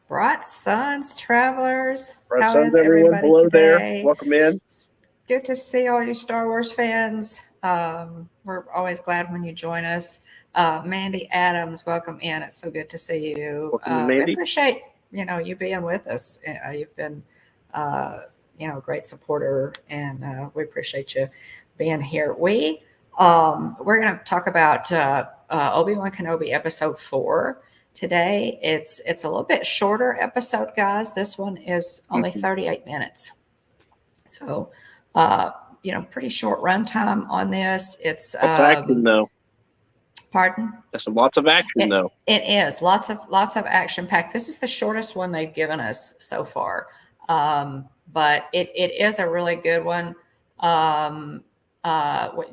Bright Suns travelers, Bright how Suns, is everyone everybody below there. today? Welcome in. It's good to see all you Star Wars fans. We're always glad when you join us. Mandy Adams, welcome in. It's so good to see you. Welcome in, We Mandy. appreciate you being with us. You've been a great supporter, and we appreciate you being here. We're going to talk about Obi-Wan Kenobi episode 4 today. It's a little bit shorter episode, guys. This one is only 38 minutes. So, pretty short runtime on this. It's action, though. Pardon? There's lots of action, though. It is lots of action packed. This is the shortest one they've given us so far, but it is a really good one. Do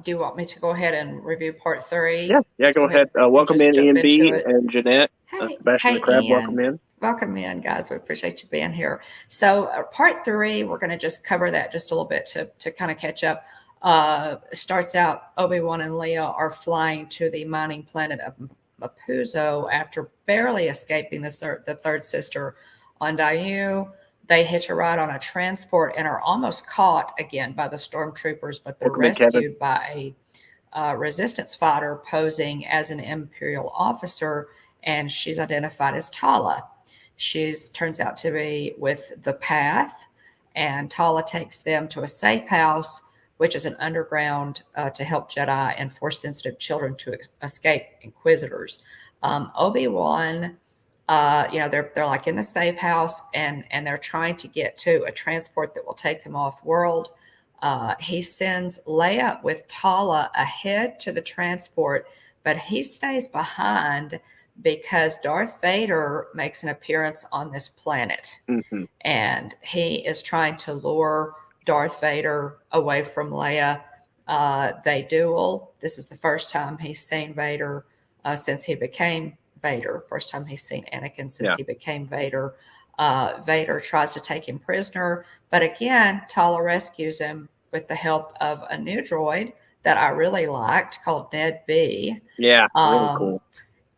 you want me to go ahead and review part 3? Yeah, go ahead. Welcome in, Imdb and Jeanette. Sebastian the Crab, welcome in. Welcome in, guys. We appreciate you being here. So part 3, we're going to just cover that just a little bit to kind of catch up. Starts out, Obi-Wan and Leia are flying to the mining planet of Mapuzo after barely escaping the third sister on Daiyu. They hitch a ride on a transport and are almost caught again by the stormtroopers, but they're rescued by a resistance fighter posing as an Imperial officer, and she's identified as Tala. She turns out to be with the Path, and Tala takes them to a safe house, which is an underground to help Jedi and Force-sensitive children to escape Inquisitors. Obi-Wan, they're like in the safe house, and they're trying to get to a transport that will take them off-world. He sends Leia with Tala ahead to the transport, but he stays behind because Darth Vader makes an appearance on this planet. Mm-hmm. And he is trying to lure Darth Vader away from Leia. They duel. This is the first time he's seen Vader since he became Vader. First time he's seen Anakin since he became Vader. Vader tries to take him prisoner, but again, Tala rescues him with the help of a new droid that I really liked called Ned B. Yeah, really cool.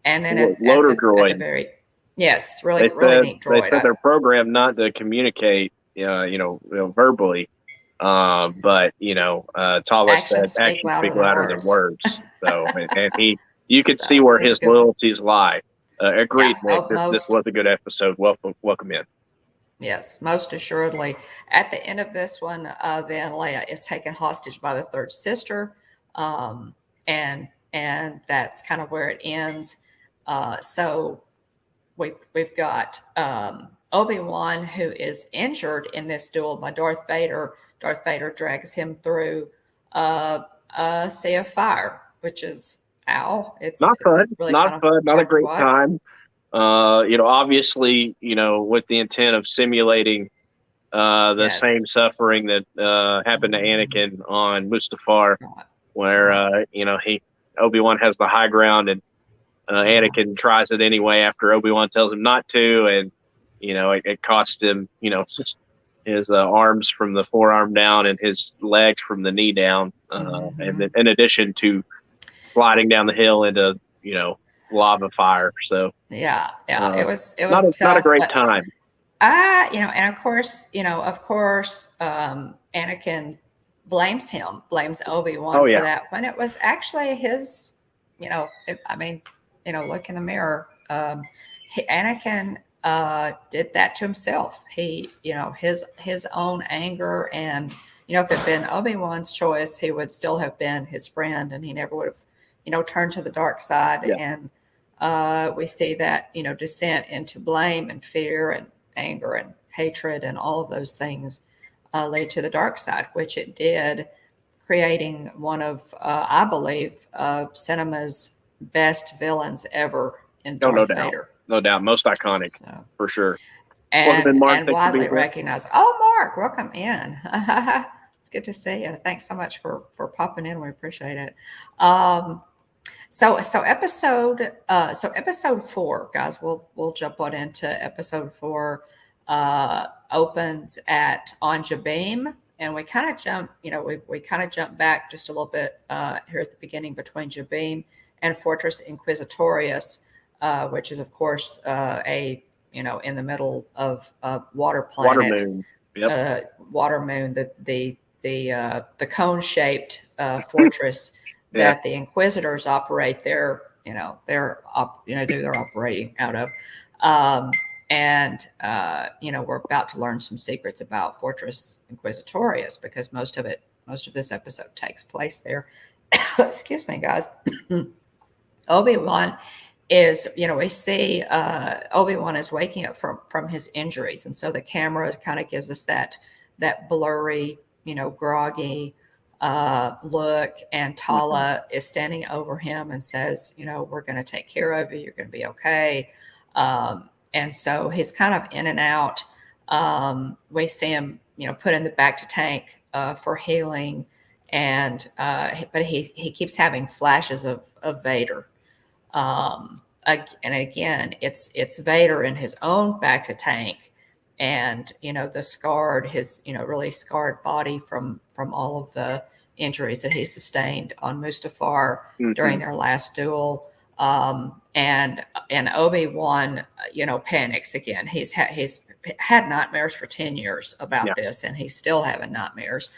And then loader droid. At the very, yes, really neat droid. They said they're programmed not to communicate, verbally, but Tala said actions speak louder than words. So, and you could see where his loyalties lie. Agreed, Nick. This was a good episode. Welcome in. Yes, most assuredly. At the end of this one, then Leia is taken hostage by the third sister, and that's kind of where it ends. So we've got Obi-Wan, who is injured in this duel by Darth Vader. Darth Vader drags him through a sea of fire, which is it's not fun. It's really not fun. Not a great time. Obviously, with the intent of simulating the same suffering that happened to Anakin on Mustafar, where Obi-Wan has the high ground and Anakin tries it anyway after Obi-Wan tells him not to, and it cost him his arms from the forearm down and his legs from the knee down, and in addition to sliding down the hill into lava fire. So it was not tough, not a great time. And of course, Anakin blames Obi-Wan for that when it was actually his. Look in the mirror. Anakin did that to himself. He, his own anger, and if it had been Obi-Wan's choice, he would still have been his friend, and he never would have, turned to the dark side. Yeah. And we see that, descent into blame and fear and anger and hatred and all of those things lead to the dark side, which it did, creating one of, I believe, cinema's best villains ever in Darth Vader. No doubt. Most iconic, for sure. And widely recognized. Oh, Mark, welcome in. It's good to see you. Thanks so much for popping in. We appreciate it. So episode 4, guys, we'll jump on into episode 4, opens on Jabim, and we kind of jump, we kind of jump back just a little bit here at the beginning between Jabim and Fortress Inquisitorius, which is of course a in the middle of a water Water planet, moon. Yep. water moon, the cone-shaped fortress that the Inquisitors operate their do their operating out of. And we're about to learn some secrets about Fortress Inquisitorius, because most of this episode takes place there. Excuse me, guys. Obi-Wan is, we see Obi-Wan is waking up from his injuries, and so the camera kind of gives us that blurry, groggy look, and Tala is standing over him and says, we're going to take care of you. You're going to be okay. And so he's kind of in and out. We see him, put in the back to tank for healing, and but he keeps having flashes of Vader. And again, it's Vader in his own back to tank, and his really scarred body from all of the injuries that he sustained on Mustafar during their last duel. And Obi-Wan, panics again. He's had nightmares for 10 years about this, and he's still having nightmares.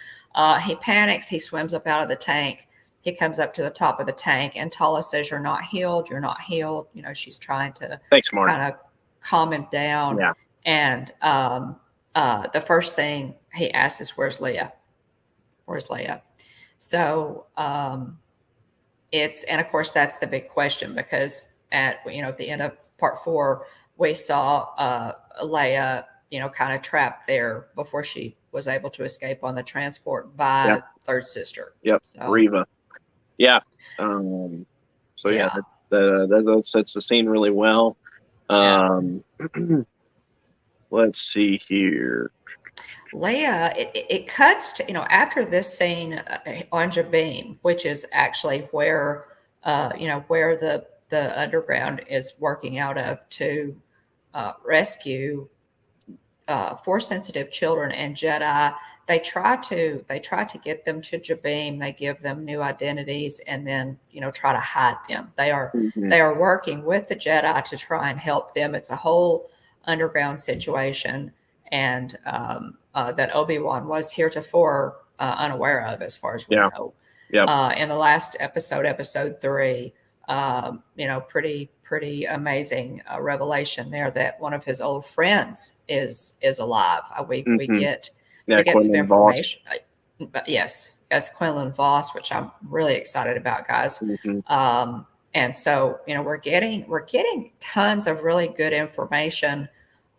He panics. He swims up out of the tank. He comes up to the top of the tank, and Tala says, "You're not healed. You're not healed." She's trying to kind of calm him down. Yeah. And the first thing he asks is, "Where's Leia? Where's Leia?" So and of course that's the big question, because at the end of part 4, we saw Leia, kind of trapped there before she was able to escape on the transport by third sister. Yep. So, Reva. Yeah. That sets the scene really well. Let's see here. Leia, it cuts to, after this scene on Jabim, which is actually where, where the underground is working out of to rescue Force-sensitive children and Jedi. They try to get them to Jabim. They give them new identities, and then try to hide them. They are working with the Jedi to try and help them. It's a whole underground situation, and that Obi-Wan was heretofore unaware of, as far as we know. In the last episode 3, pretty amazing revelation there that one of his old friends is alive. We get some information. But yes, Quinlan Vos, which I'm really excited about, guys. And so we're getting tons of really good information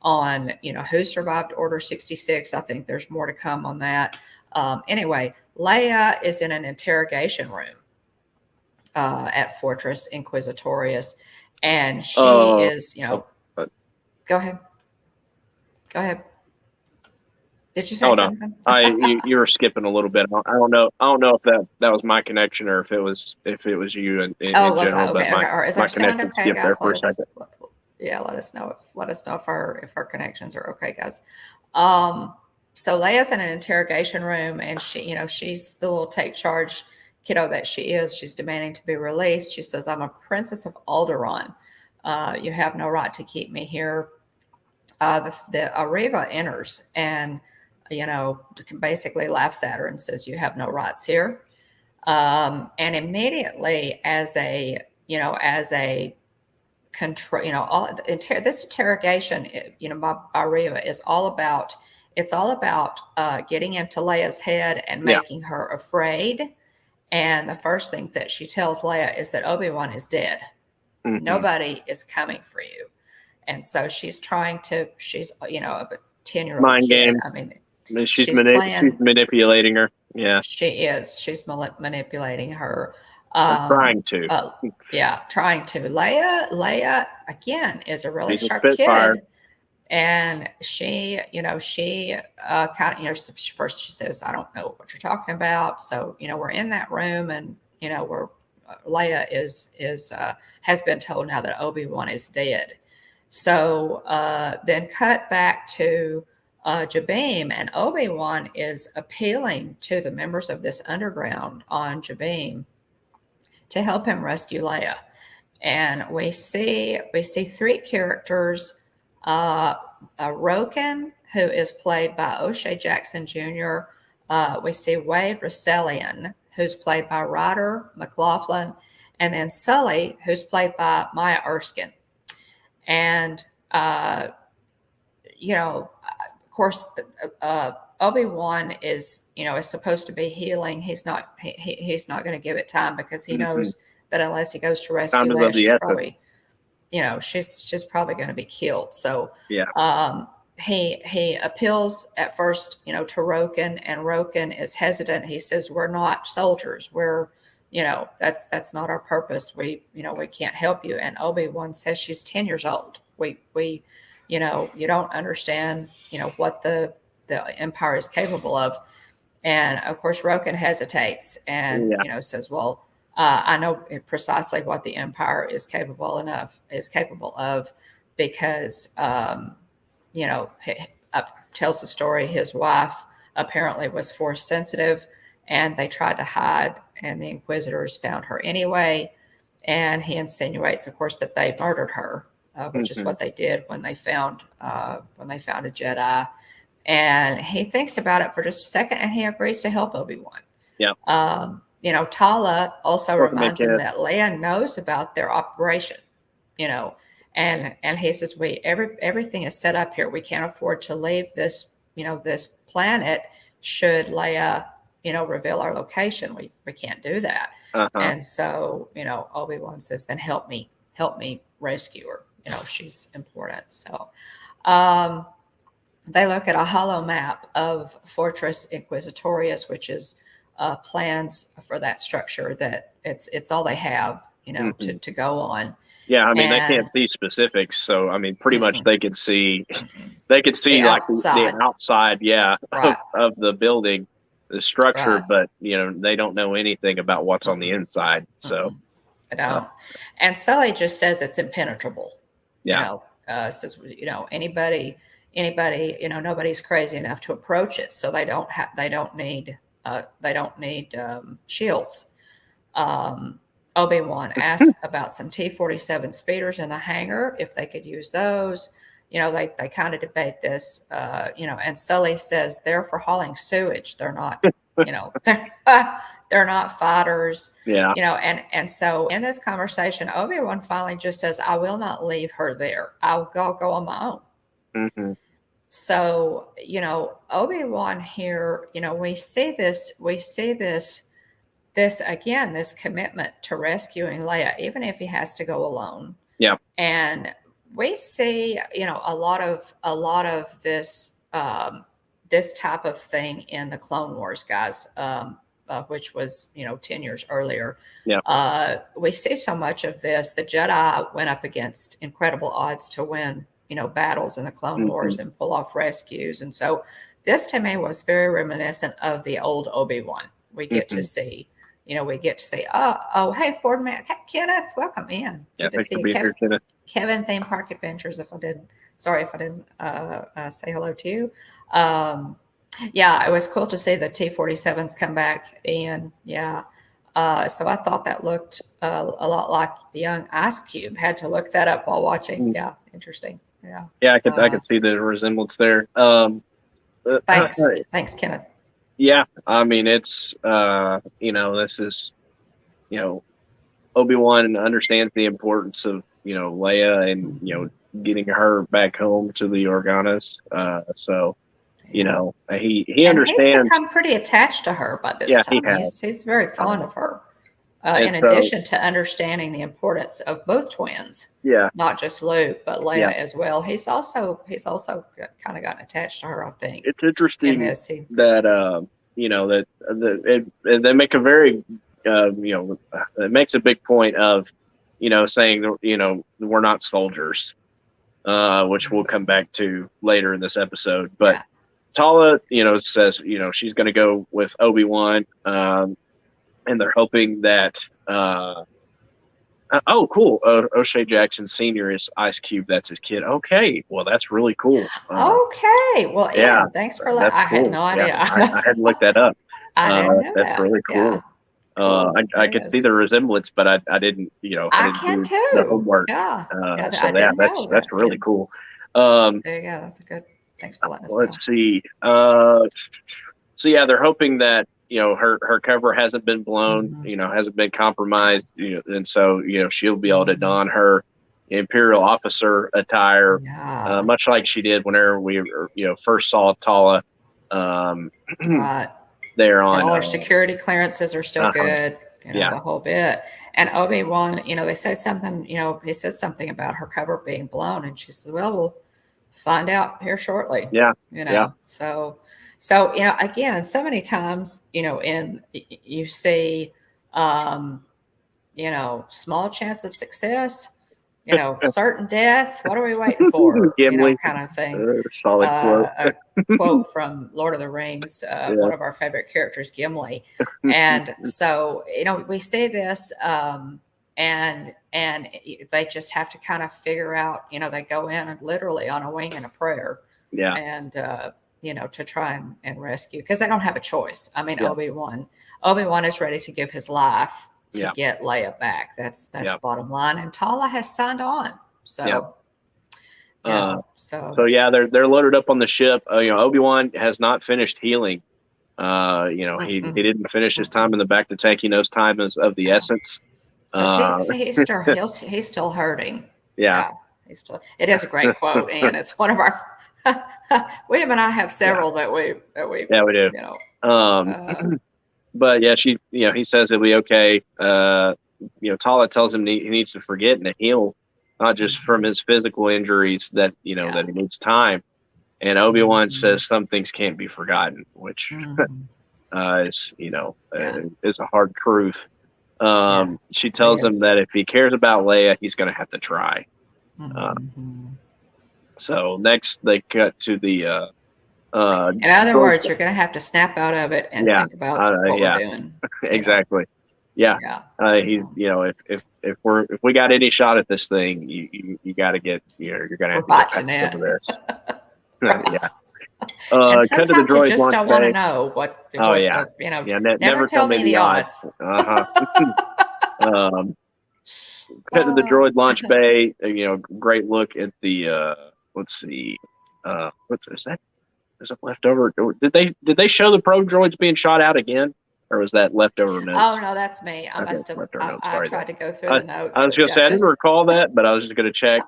on who survived Order 66. I think there's more to come on that. Anyway, Leia is in an interrogation room at Fortress Inquisitorius, and she is go ahead. Did you say something? You were skipping a little bit. I don't know if that was my connection or if it was you in general. Okay. Is our sound okay, guys? For a second. Yeah, let us know if our connections are okay, guys. So Leia's in an interrogation room, and she's the little take charge kiddo that she is. She's demanding to be released. She says, "I'm a princess of Alderaan. You have no right to keep me here." The Areva enters and basically laughs at her and says, "You have no rights here." And immediately, as a control, this interrogation, by Areva is all about. It's all about getting into Leia's head and making her afraid. And the first thing that she tells Leia is that Obi-Wan is dead. Nobody is coming for you. And so she's a 10-year-old mind kid. games. I mean, she's manipulating her. Yeah, she is. She's manipulating her. Trying to. Trying to. Leia again is a really sharp kid. And she first she says, "I don't know what you're talking about." So, we're in that room, and, Leia has been told now that Obi-Wan is dead. So then cut back to Jabim, and Obi-Wan is appealing to the members of this underground on Jabim to help him rescue Leia. And we see 3 characters Roken, who is played by O'Shea Jackson Jr. We see Wade Rosellian, who's played by Ryder McLaughlin, and then Sully, who's played by Maya Erskine. And, of course, Obi-Wan is supposed to be healing. He's not going to give it time because he knows that unless he goes to rescue Leia, she's probably going to be killed. So he appeals at first, to Roken, and Roken is hesitant. He says, "We're not soldiers. We're, that's not our purpose. We can't help you." And Obi-Wan says, "She's 10 years old. We you don't understand, what the Empire is capable of." And of course, Roken hesitates and, says, "Well, I know precisely what the Empire is capable of because, tells the story. His wife apparently was force sensitive, and they tried to hide, and the Inquisitors found her anyway." And he insinuates, of course, that they murdered her, which is what they did when they found a Jedi. And he thinks about it for just a second, and he agrees to help Obi-Wan. Yeah. Tala also reminds him that Leia knows about their operation, and he says, everything is set up here. We can't afford to leave this, this planet should Leia, reveal our location. We can't do that. And so, Obi-Wan says, "Then help me rescue her. She's important." So, they look at a hollow map of Fortress Inquisitorius, which is plans for that structure. That it's all they have, to go on. Yeah, I mean, they can't see specifics, so I mean, pretty much they could see like the outside, right, of the building, the structure, right, but they don't know anything about what's on the inside. So, I don't. And Sully just says it's impenetrable. Says anybody, nobody's crazy enough to approach it, so they don't need shields. Obi-Wan asks about some T-47 speeders in the hangar, if they could use those. They kind of debate this, and Sully says they're for hauling sewage. They're not, they're not fighters. Yeah. And so in this conversation, Obi-Wan finally just says, "I will not leave her there. I'll go on my own." Mm-hmm. So, Obi-Wan here, we see this again, this commitment to rescuing Leia, even if he has to go alone. Yeah. And we see, a lot of this, this type of thing in the Clone Wars, guys, which was, 10 years earlier. Yeah. We see so much of this. The Jedi went up against incredible odds to win, battles in the Clone Wars and pull off rescues. And so this to me was very reminiscent of the old Obi-Wan. We get to see, oh, hey, Ford Man, Kenneth, welcome in. Yeah, good to see you, Kenneth. Kevin, Theme Park Adventures. If I didn't say hello to you. It was cool to see the T-47s come back. And so I thought that looked a lot like the young Ice Cube. Had to look that up while watching. Yeah, interesting. Yeah. Yeah, I could see the resemblance there. Thanks, Kenneth. Yeah, I mean, it's this is, Obi-Wan understands the importance of Leia and getting her back home to the Organas. So he understands. He's become pretty attached to her by this time. He's very fond of her. In addition to understanding the importance of both twins, not just Luke but Leia as well, he's also kind of gotten attached to her. I think it's interesting that they make a very it makes a big point of saying we're not soldiers, which we'll come back to later in this episode. But Tala says she's going to go with Obi-Wan. And they're hoping that, cool. O'Shea Jackson Sr. is Ice Cube. That's his kid. Okay. Well, that's really cool. Okay. Well, Ian, thanks for letting. I had no idea. I had to look that up. I didn't know that's really cool. Yeah. I could see the resemblance, but I didn't, I can too. The homework. Yeah. That's really cool. There you go. That's a good. Thanks for letting us know. Let's see. So yeah, they're hoping that her cover hasn't been blown, hasn't been compromised, and so she'll be able to don her Imperial officer attire, much like she did whenever we first saw Tala. Right. There on all her security clearances are still good. The whole bit. And Obi-Wan, they say something. He says something about her cover being blown, and she says, "Well, we'll find out here shortly." So again, so many times, you see, small chance of success, certain death. What are we waiting for? Gimli. Kind of thing. Solid quote. A quote from Lord of the Rings, one of our favorite characters, Gimli. And so, we say this, and they just have to kind of figure out, they go in and literally on a wing and a prayer. Yeah. And, to try and rescue, because they don't have a choice. I mean, Obi-Wan is ready to give his life to get Leia back. That's the bottom line. And Tala has signed on. So, they're loaded up on the ship. Obi-Wan has not finished healing. He didn't finish his time in the back to tank. He knows time is of the essence. So he's still hurting. Yeah. It is a great quote, and it's one of our. William and I have several that we do. But he says it'll be okay. Tala tells him he needs to forget and to heal, not just from his physical injuries, that that he needs time. And Obi-Wan says some things can't be forgotten, which is is a hard truth. She tells him that if he cares about Leia, he's going to have to try. So next they cut to the. In other words, you're going to have to snap out of it and think about what we're doing. Exactly. Yeah. If we got any shot at this thing, you got to get you're going to have to watching get some of this. And cut sometimes to the droid you just don't want to know what. Never tell me the odds. Cut to the droid launch bay. Great look at the. Let's see. What is that? Is it leftover? Did they show the probe droids being shot out again, or was that leftover notes? Oh no, that's me. I must have. I tried to go through the notes. I was going to say I didn't recall that, but I was just going to check.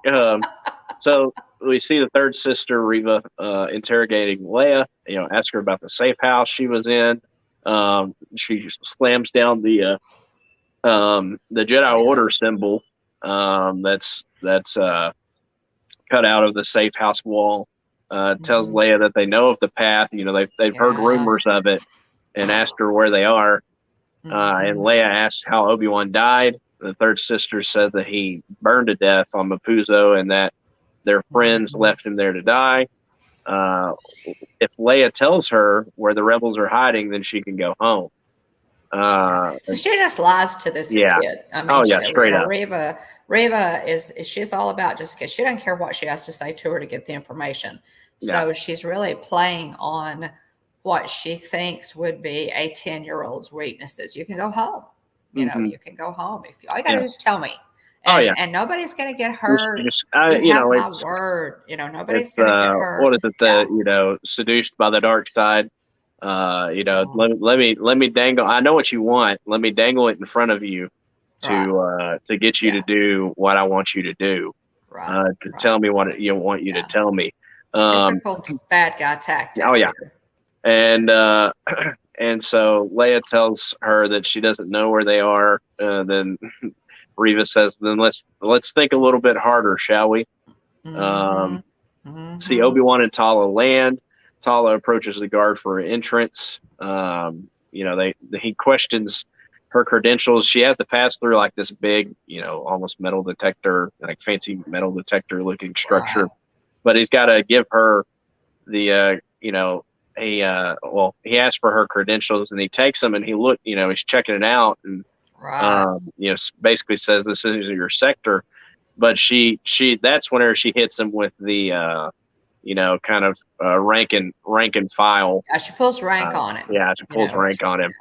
So we see the third sister Reva interrogating Leia. Ask her about the safe house she was in. She slams down the Jedi Order symbol. That's cut out of the safe house wall. Tells Leia that they know of the path. They've heard rumors of it, and asked her where they are. And Leia asks how Obi-Wan died. The third sister said that he burned to death on Mapuzo, and that their friends left him there to die. If Leia tells her where the rebels are hiding, then she can go home. So she just lies to this kid. I mean, straight up. Reva she's all about just because she doesn't care what she has to say to her to get the information. So she's really playing on what she thinks would be a 10-year-old's weaknesses. You can go home. You can go home if all you got to do is tell me. And nobody's going to get hurt. It's my word. Nobody's going to get hurt. What is it? Seduced by the dark side. Let me dangle. I know what you want. Let me dangle it in front of you to get you to do what I want you to do. Tell me what you want you to tell me. Typical bad guy tactics. Oh yeah. And so Leia tells her that she doesn't know where they are. Then Reva says, "Then let's think a little bit harder, shall we?" See Obi-Wan and Tala land. Tala approaches the guard for entrance. He questions her credentials. She has to pass through like this big, almost metal detector, like fancy metal detector looking structure. But he's got to give her the, he asked for her credentials and he takes them and he's checking it out and, basically says this is your sector. But that's whenever she hits him with the, kind of rank and file. Yeah, she pulls rank on him. Yeah, she pulls rank on him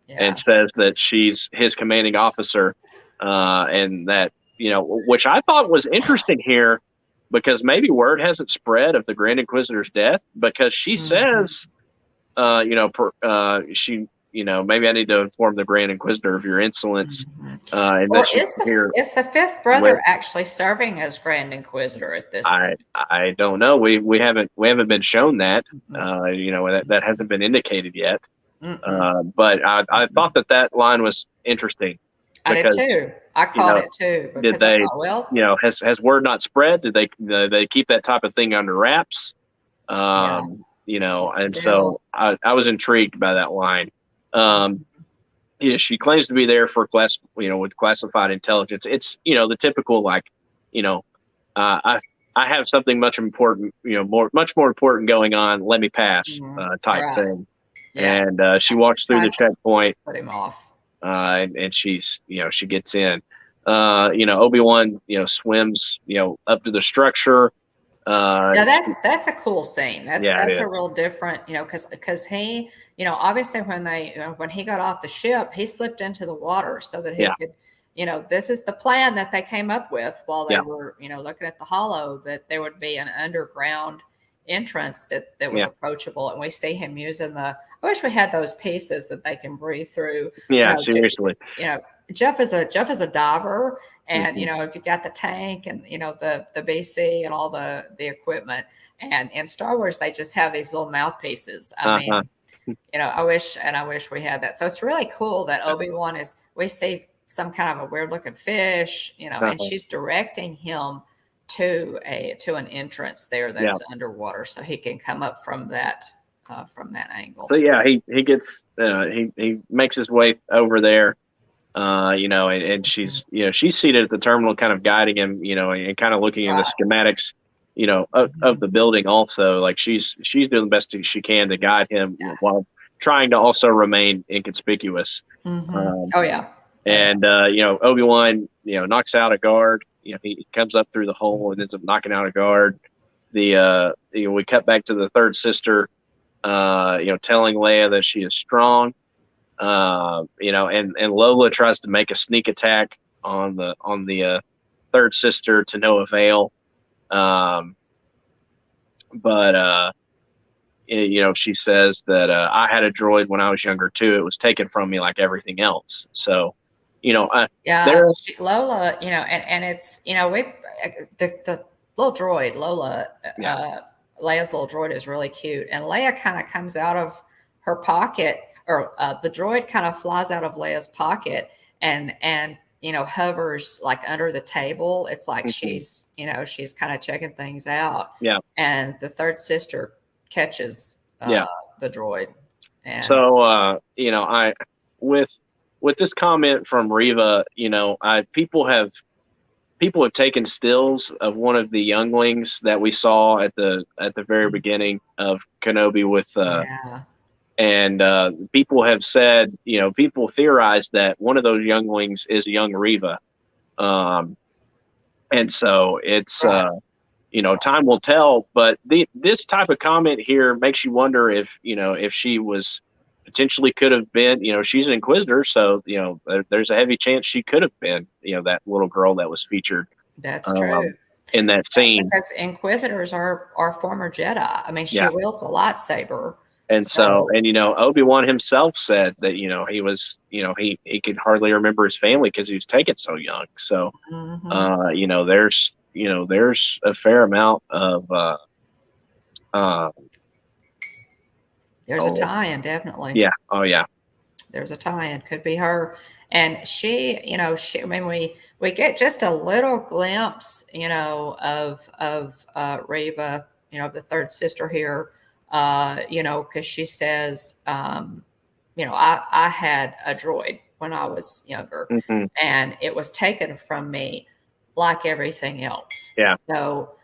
and says that she's his commanding officer, and that, which I thought was interesting here, because maybe word hasn't spread of the Grand Inquisitor's death, because she says, she, maybe I need to inform the Grand Inquisitor of your insolence. And or is the fifth brother actually serving as Grand Inquisitor at this point? I don't know. We haven't been shown that. That hasn't been indicated yet. But I thought that line was interesting. I did too. I caught it too. Because did they? Has word not spread? Did they keep that type of thing under wraps? And so I was intrigued by that line. She claims to be there for with classified intelligence. It's the typical I have something much important, much more important going on. Let me pass type thing. Yeah. And she walks through the checkpoint. Put him off. And she's she gets in. Obi-Wan swims up to the structure. Yeah, that's a cool scene. That's a real different, because he, obviously when he got off the ship, he slipped into the water so that he could, this is the plan that they came up with while they were, looking at the hollow, that there would be an underground entrance that was approachable. And we see him using I wish we had those pieces that they can breathe through. Yeah, seriously. Jeff is a diver, and you got the tank and the BC and all the equipment, and in Star Wars they just have these little mouthpieces. I mean, I wish we had that. So it's really cool that Obi-Wan we see some kind of a weird looking fish, and she's directing him to an entrance there that's underwater, so he can come up from that angle. So he gets he makes his way over there. And she's seated at the terminal, kind of guiding him, and kind of looking at the schematics, of the building. Also, like she's doing the best she can to guide him while trying to also remain inconspicuous. And Obi-Wan, knocks out a guard. He comes up through the hole and ends up knocking out a guard. We cut back to the third sister, telling Leia that she is strong. And Lola tries to make a sneak attack on the third sister to no avail. But she says that I had a droid when I was younger too. It was taken from me like everything else. So, Lola, and it's the little droid Lola, Leia's little droid is really cute, and Leia kind of comes out of her pocket. Or the droid kind of flies out of Leia's pocket and hovers like under the table. It's like she's kind of checking things out. Yeah. And the third sister catches the droid. And so I with this comment from Reva, people have taken stills of one of the younglings that we saw at the very beginning of Kenobi with and people have said, people theorize that one of those younglings is young Reva. And so it's, time will tell. But this type of comment here makes you wonder if she was potentially could have been, she's an Inquisitor. So, there's a heavy chance she could have been, that little girl that was featured. That's true. In that scene. Because Inquisitors are former Jedi. I mean, she wields a lightsaber. And so Obi-Wan himself said that, he was, he could hardly remember his family because he was taken so young. So, there's a fair amount of, there's a tie-in, definitely. Yeah. Oh yeah. There's a tie-in. Could be her. And she, we get just a little glimpse, of Reva, the third sister here. Because she says, I had a droid when I was younger, and it was taken from me like everything else. Yeah. So,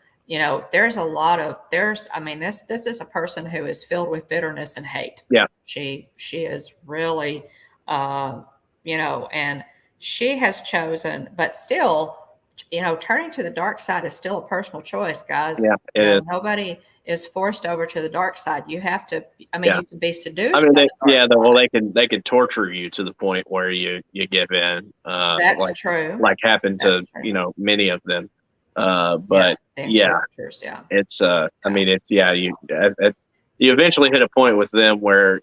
there's a lot of this is a person who is filled with bitterness and hate. Yeah. She is really, and she has chosen, but still, turning to the dark side is still a personal choice, guys. Yeah, it is. Nobody is forced over to the dark side. You have to. You can be seduced. They can torture you to the point where you give in. That's true. Like happened to many of them. But The Yeah. Inquisitors, yeah. It's I mean, it's you eventually hit a point with them where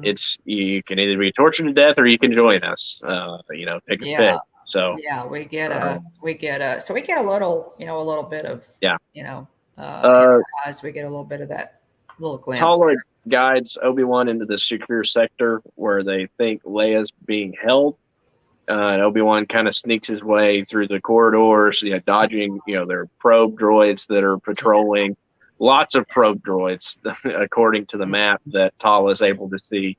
it's you can either be tortured to death or you can join us. Pick a pick. So yeah, we get a little, a little bit of in uh, our eyes, we get a little bit of that little glimpse. Tala guides Obi-Wan into the secure sector where they think Leia's being held. And Obi-Wan kind of sneaks his way through the corridors, dodging, their probe droids that are patrolling. Lots of probe droids, according to the map that Tala is able to see.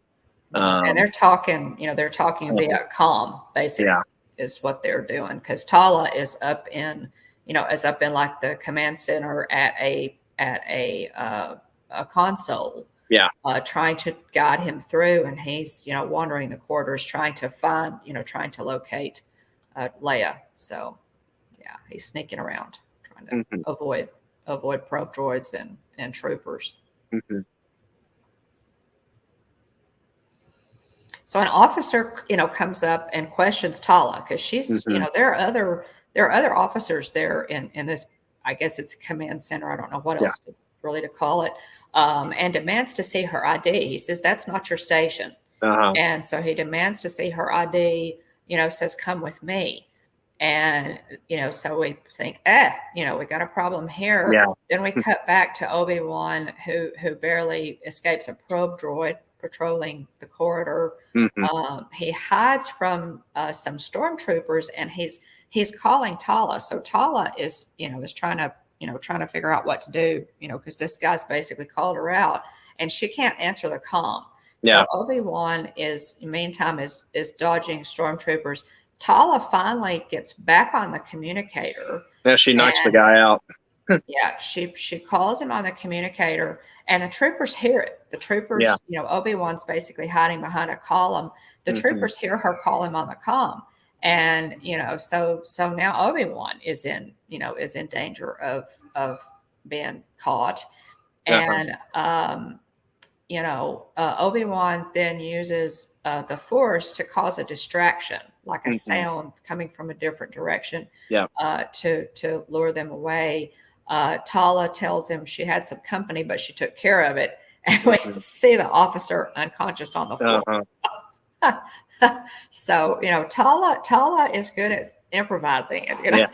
And they're talking, via comm, basically, is what they're doing. Because Tala is up in, like the command center at a console. Yeah. Trying to guide him through, and he's, wandering the corridors, trying to find, trying to locate Leia. So, yeah, he's sneaking around, trying to avoid probe droids and troopers. Mm-hmm. So an officer, comes up and questions Tala because she's, there are other officers there in this. I guess it's a command center. I don't know what else to call it. And demands to see her ID. He says, that's not your station. And so he demands to see her ID, says, come with me. And, so we think, we got a problem here. Yeah. Then we cut back to Obi-Wan, who barely escapes a probe droid patrolling the corridor. He hides from some stormtroopers, and he's calling Tala. So Tala is trying to figure out what to do, because this guy's basically called her out, and she can't answer the comm. Yeah. So Obi-Wan meantime is dodging stormtroopers. Tala finally gets back on the communicator. Yeah, she knocks the guy out. Yeah, she calls him on the communicator, and the troopers hear it. The troopers, Obi-Wan's basically hiding behind a column. The troopers hear her call him on the comm. And, so now Obi-Wan is in danger of being caught. And, Obi-Wan then uses the Force to cause a distraction, like a sound coming from a different direction, to lure them away. Tala tells him she had some company, but she took care of it. And we see the officer unconscious on the floor. So, Tala is good at improvising it.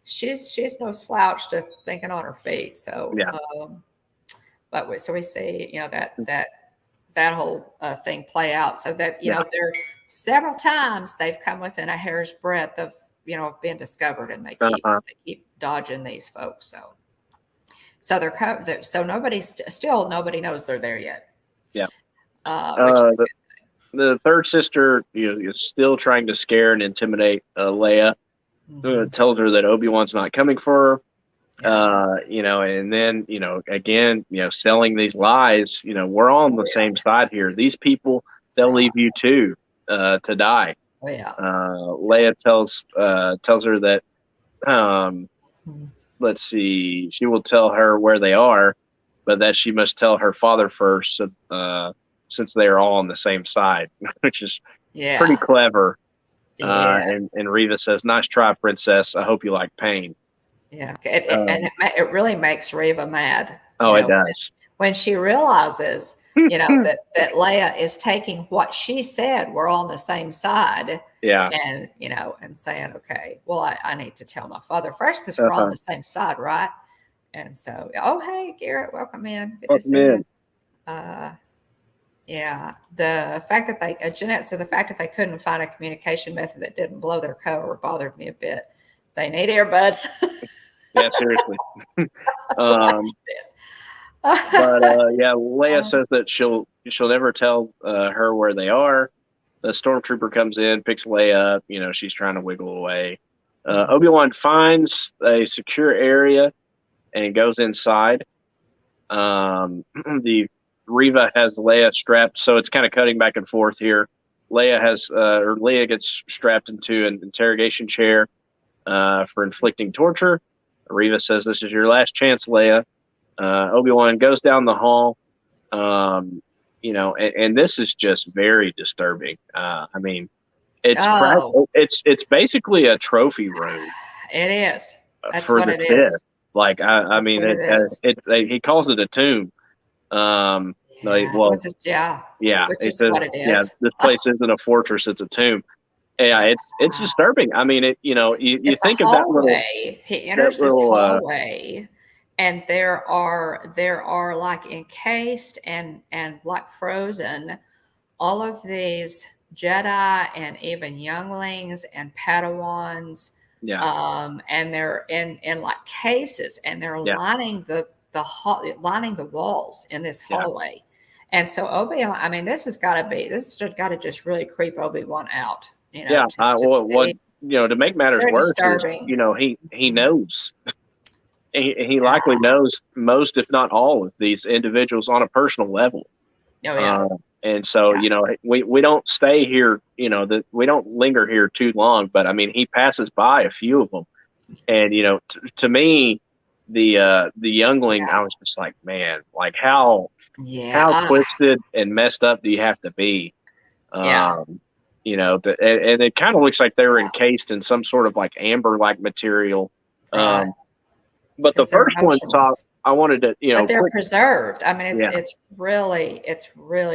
She's no slouch to thinking on her feet. So, we see, that whole thing play out. So that, there several times they've come within a hair's breadth of being discovered, and they keep dodging these folks. So they're so nobody knows they're there yet. Yeah. The third sister is still trying to scare and intimidate Leia. Tells her that Obi-Wan's not coming for her. And then, again, selling these lies, we're all on the same side here. These people, they'll leave you too, to die. Leia tells her that, let's see, she will tell her where they are, but that she must tell her father first, since they are all on the same side, which is pretty clever. And Reva says, "Nice try, princess. I hope you like pain." Yeah, and it really makes Reva mad. It does. When she realizes, that Leia is taking what she said, we're all on the same side. Yeah. And, and saying, okay, well, I need to tell my father first because we're all on the same side, right? And so, hey, Garrett, welcome in. Good to see you. The fact that Jeanette said the fact that they couldn't find a communication method that didn't blow their cover bothered me a bit. They need earbuds. Yeah, seriously. Leia says that she'll never tell her where they are. The stormtrooper comes in, picks Leia up. She's trying to wiggle away. Obi-Wan finds a secure area and goes inside. The Reva has Leia strapped, so it's kind of cutting back and forth here. Leia gets strapped into an interrogation chair for inflicting torture. Reva says, "This is your last chance, Leia." Obi-Wan goes down the hall, and this is just very disturbing. It's basically a trophy room. It is. That's for what the it Sith. is. Like I That's mean, what it is. he calls it a tomb. Like, Yeah. well, Yeah. yeah, Which he is says, what it yeah, is. this place isn't a fortress; it's a tomb. Yeah, it's disturbing. I mean, you It's a think of that little hallway. He enters this hallway, and there are like encased and like frozen all of these Jedi and even younglings and Padawans, yeah, and they're in like cases, and they're yeah, lining the walls in this yeah, hallway. And so Obi-Wan, I mean, this has got to just really creep Obi-Wan out, yeah. to What see. to make matters Very worse is disturbing. he knows. He likely Yeah. knows most, if not all, of these individuals on a personal level. Oh yeah. And so, Yeah. we don't stay here, that we don't linger here too long, but I mean, he passes by a few of them. And, to me, the youngling, I was just like, man, like how Yeah. twisted and messed up do you have to be? Yeah. And it kind of looks like they were encased in some sort of like amber-like material. Right. But the Because they're first one, motionless. I wanted to, But they're quick, preserved. I mean, yeah, it's really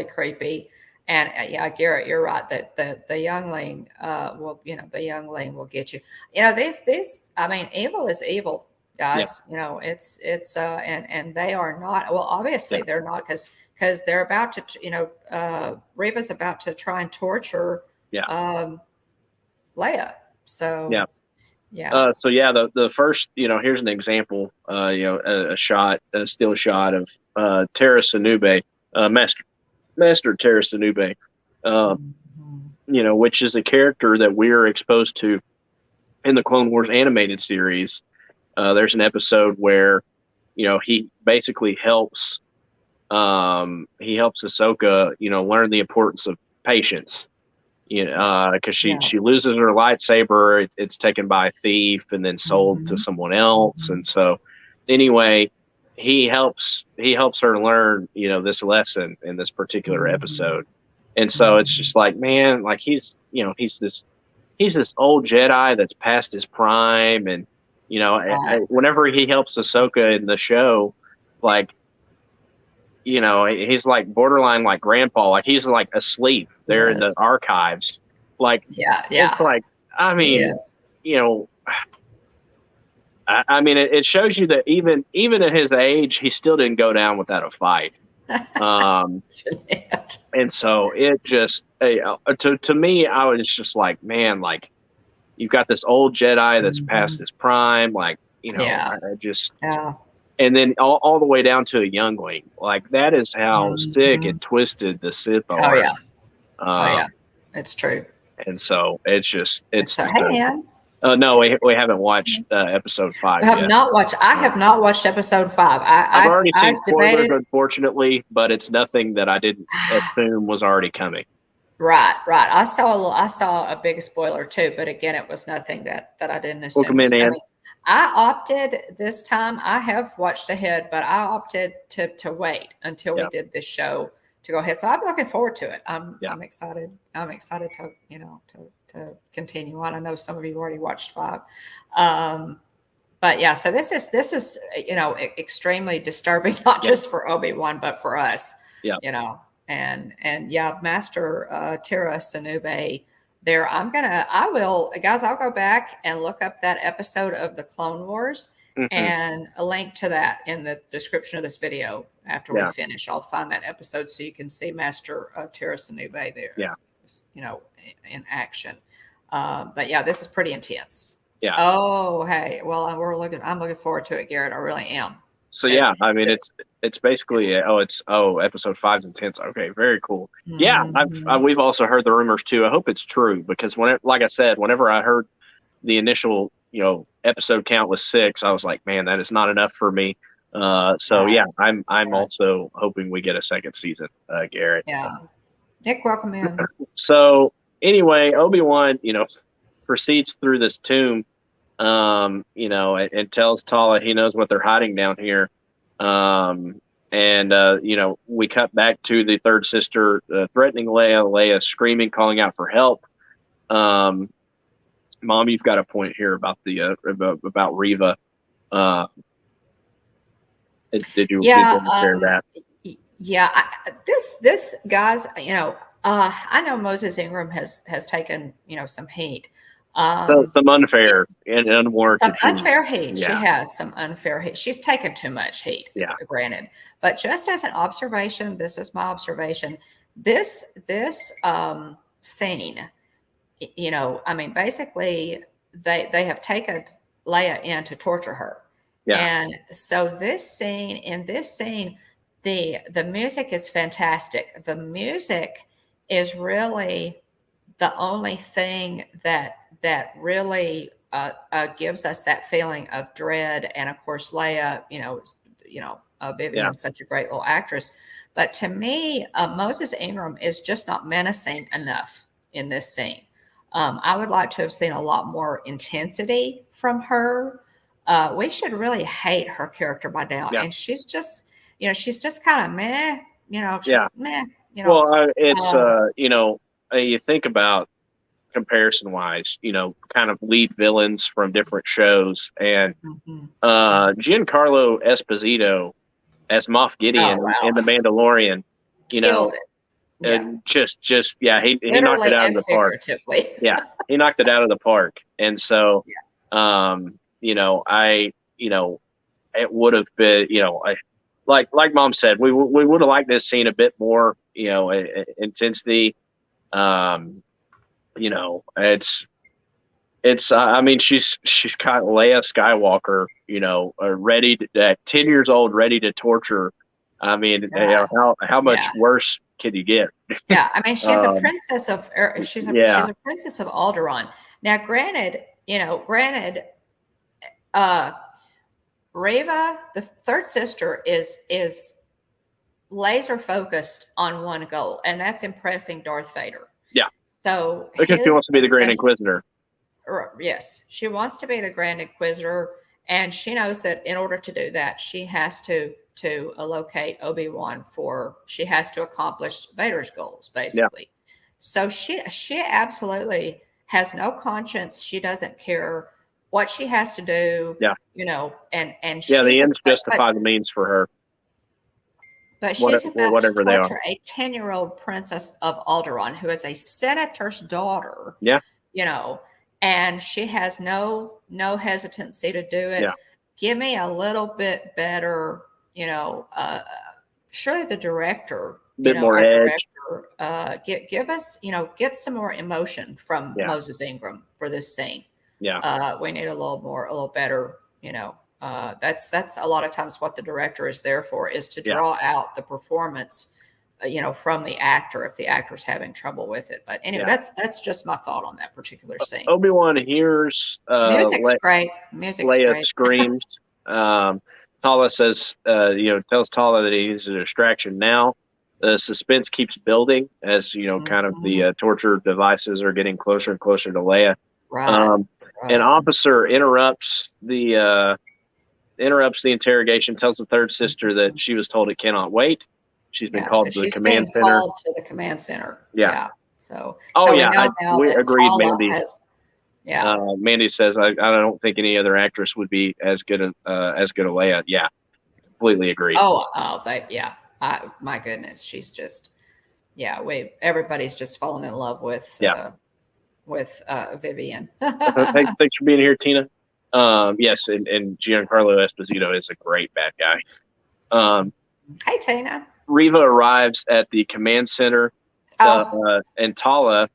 creepy. And yeah, Garrett, you're right that the youngling will get you. I mean, evil is evil, yeah, guys. And they are not. Well, yeah, obviously they're not, because they're about to, Reva's about to try and torture yeah, um, Leia. So yeah. yeah. So yeah, the first, here's an example, a still shot of Tera Sinube, Master Tera Sinube, Mhm. which is a character that we're exposed to in the Clone Wars animated series. There's an episode where, he basically helps Ahsoka, learn the importance of patience. Because Yeah. she loses her lightsaber, it's taken by a thief and then sold to Mhm. someone else, Mhm. and so anyway, he helps her learn, this lesson in this particular Mhm. episode, and so it's Mhm. just like, man, like he's this old Jedi that's past his prime, and Right. whenever he helps Ahsoka in the show, like he's like borderline like grandpa, like he's like asleep there in the Yes. archives. Like, Yeah. it's Yeah. like, I mean, Yes. you know, I mean, it shows you that even at his age, he still didn't go down without a fight. Um, Jeanette. and so it just, to me, I was just like, man, like you've got this old Jedi that's past Mhm. his prime, like, Yeah. I just, Yeah. and then all the way down to a youngling. Like that is how sick Mhm. and twisted the Sith Oh are. yeah. Oh Um, yeah. It's true. and so And it's so, just hey a, man, no, we haven't watched episode 5 yet. I have not watched episode 5. I've I already I, seen I spoilers, debated. unfortunately, but it's nothing that I didn't assume was already coming. Right, right. I saw a big spoiler too, but again, it was nothing that I didn't assume Welcome was in, Ann. coming. I opted this time. I have watched ahead, but I opted to wait until we Yeah, did this show to go ahead. So I'm looking forward to it. yeah, I'm excited. I'm excited to to continue on. I know some of you already watched 5. But yeah, so this is extremely disturbing, not yeah, just for Obi-Wan, but for us, yeah. and yeah, Master Tera Sinube. There, I will, guys. I'll go back and look up that episode of the Clone Wars Hmm. and a link to that in the description of this video. After we Yeah, finish, I'll find that episode so you can see Master Tera Sinube there, yeah, in action. But yeah, this is pretty intense. yeah. Oh, hey. Well, I'm looking forward to it, Garrett. I really am. So Because yeah, I mean, it's basically episode 5's intense. Okay, very cool. Yeah, Mhm. we've also heard the rumors too. I hope it's true because like I said, whenever I heard the initial episode count was 6, I was like, man, that is not enough for me. So Right, yeah, I'm right. also hoping we get a second season, Garrett. Yeah. Nick, welcome in. So anyway, Obi-Wan, proceeds through this tomb, and tells Tala he knows what they're hiding down here. And we cut back to the third sister threatening Leia, Leia screaming, calling out for help. Mom, you've got a point here about the about Reva. Did you want to share that? Yeah, this guys, I know Moses Ingram has taken some heat. Some unfair and unwarranted heat. Yeah. She has some unfair heat. She's taken too much heat, granted. But just as an observation, this is my observation. This scene, basically they have taken Leia in to torture her. Yeah. And so this scene, the music is fantastic. The music is really the only thing that really gives us that feeling of dread. And of course, Leia, Vivian's such a great little actress. But to me, Moses Ingram is just not menacing enough in this scene. I would like to have seen a lot more intensity from her. We should really hate her character by now. Yeah. And she's just, she's just kind of meh, meh. Well, it's, you think about comparison wise, kind of lead villains from different shows, and Giancarlo Esposito as Moff Gideon in The Mandalorian, Killed it. Yeah. And just he knocked it out of the park. Yeah, he knocked it out of the park, and so, it would have been, like Mom said, we would have liked this scene a bit more, intensity. It's I mean, she's got Leia Skywalker, ready to, at 10 years old, ready to torture. I mean, how much worse can you get? Yeah, I mean, she's a princess of she's a princess of Alderaan. Now, granted, Reva, the third sister, is laser focused on one goal, and that's impressing Darth Vader. Yeah. So because she wants to be the Grand Inquisitor. Yes, she wants to be the Grand Inquisitor, and she knows that in order to do that, she has to locate Obi-Wan she has to accomplish Vader's goals, basically. Yeah. So she absolutely has no conscience. She doesn't care what she has to do. Yeah. And she's the ends justify the means for her. But she's about to torture a 10-year-old princess of Alderaan who is a senator's daughter. Yeah. And she has no hesitancy to do it. Yeah. Give me a little bit better, surely the director, more edge. Give us, get some more emotion from Moses Ingram for this scene. Yeah. We need a little better, that's a lot of times what the director is there for, is to draw out the performance, from the actor if the actor's having trouble with it. But anyway, that's just my thought on that particular scene. Obi-Wan hears music's great. Leia screams. Tala says, tells Tala that he's a distraction now. The suspense keeps building as, kind of the torture devices are getting closer and closer to Leia. Right. An officer interrupts the interrogation, tells the third sister that she was told it cannot wait. She's been called to the command center. Called to the command center. Yeah. So. We agreed, Mandy. Mandy says, I don't think any other actress would be as good a Leia. Yeah, completely agreed. My goodness, she's just, everybody's just fallen in love with Vivian. Thanks for being here, Tina. Yes, and Giancarlo Esposito is a great bad guy. Hey, Tina. Reva arrives at the command center, and Tala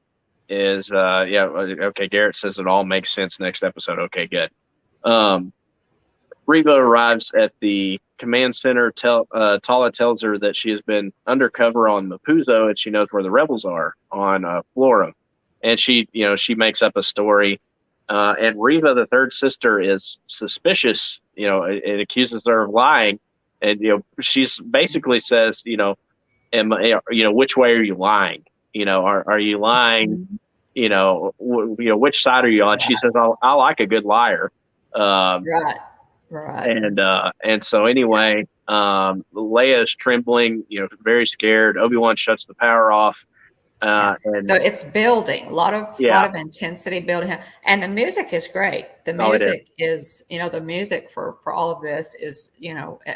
is okay. Garrett says it all makes sense next episode. Okay, good. Reva arrives at the command center. Tala tells her that she has been undercover on Mapuzo and she knows where the rebels are on Flora, and she makes up a story. And Reva, the third sister, is suspicious. It accuses her of lying. And, she's basically says, which way are you lying? Are you lying? Which side are you on? Yeah. She says, I like a good liar. Right. And so anyway, Leia is trembling, very scared. Obi-Wan shuts the power off. And so it's building a lot of intensity building, and the music is great. The music is, the music for all of this is,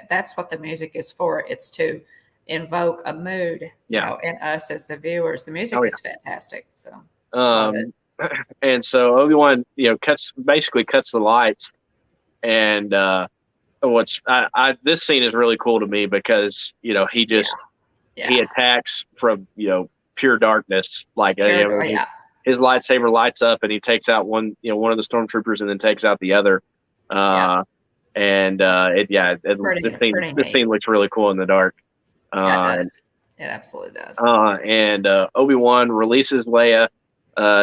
that's what the music is for. It's to invoke a mood, in us as the viewers. The music is fantastic. So, and so Obi-Wan, basically cuts the lights, and this scene is really cool to me because he just he attacks from pure darkness, like his lightsaber lights up and he takes out one of the stormtroopers and then takes out the other. This scene looks really cool in the dark. It does. It absolutely does. And Obi-Wan releases Leia.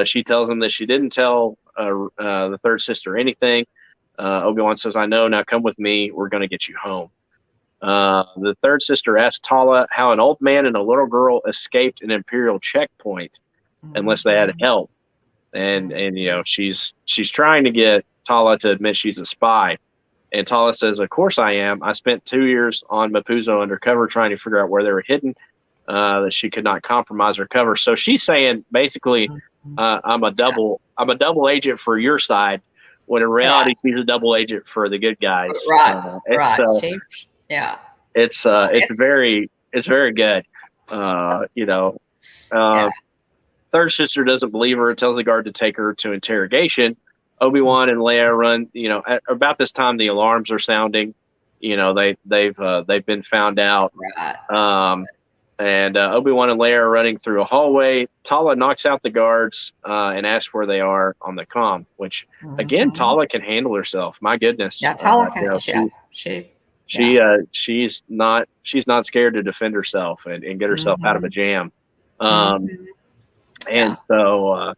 She tells him that she didn't tell the third sister anything. Obi-Wan says, "I know. Now come with me. We're going to get you home." The third sister asks Tala how an old man and a little girl escaped an Imperial checkpoint unless they had help. And she's trying to get Tala to admit she's a spy. And Tala says, "Of course I am. I spent 2 years on Mapuzo undercover trying to figure out where they were hidden, that she could not compromise her cover." So she's saying basically, I'm a double agent for your side, when in reality she's a double agent for the good guys. Right. So, it's very good. Third sister doesn't believe her, tells the guard to take her to interrogation. Obi-Wan and Leia run, at about this time the alarms are sounding. They've been found out. Right. And Obi-Wan and Leia are running through a hallway. Tala knocks out the guards and asks where they are on the comm, which again, Tala can handle herself. My goodness. Yeah, Tala can. She's not scared to defend herself and get herself out of a jam. And so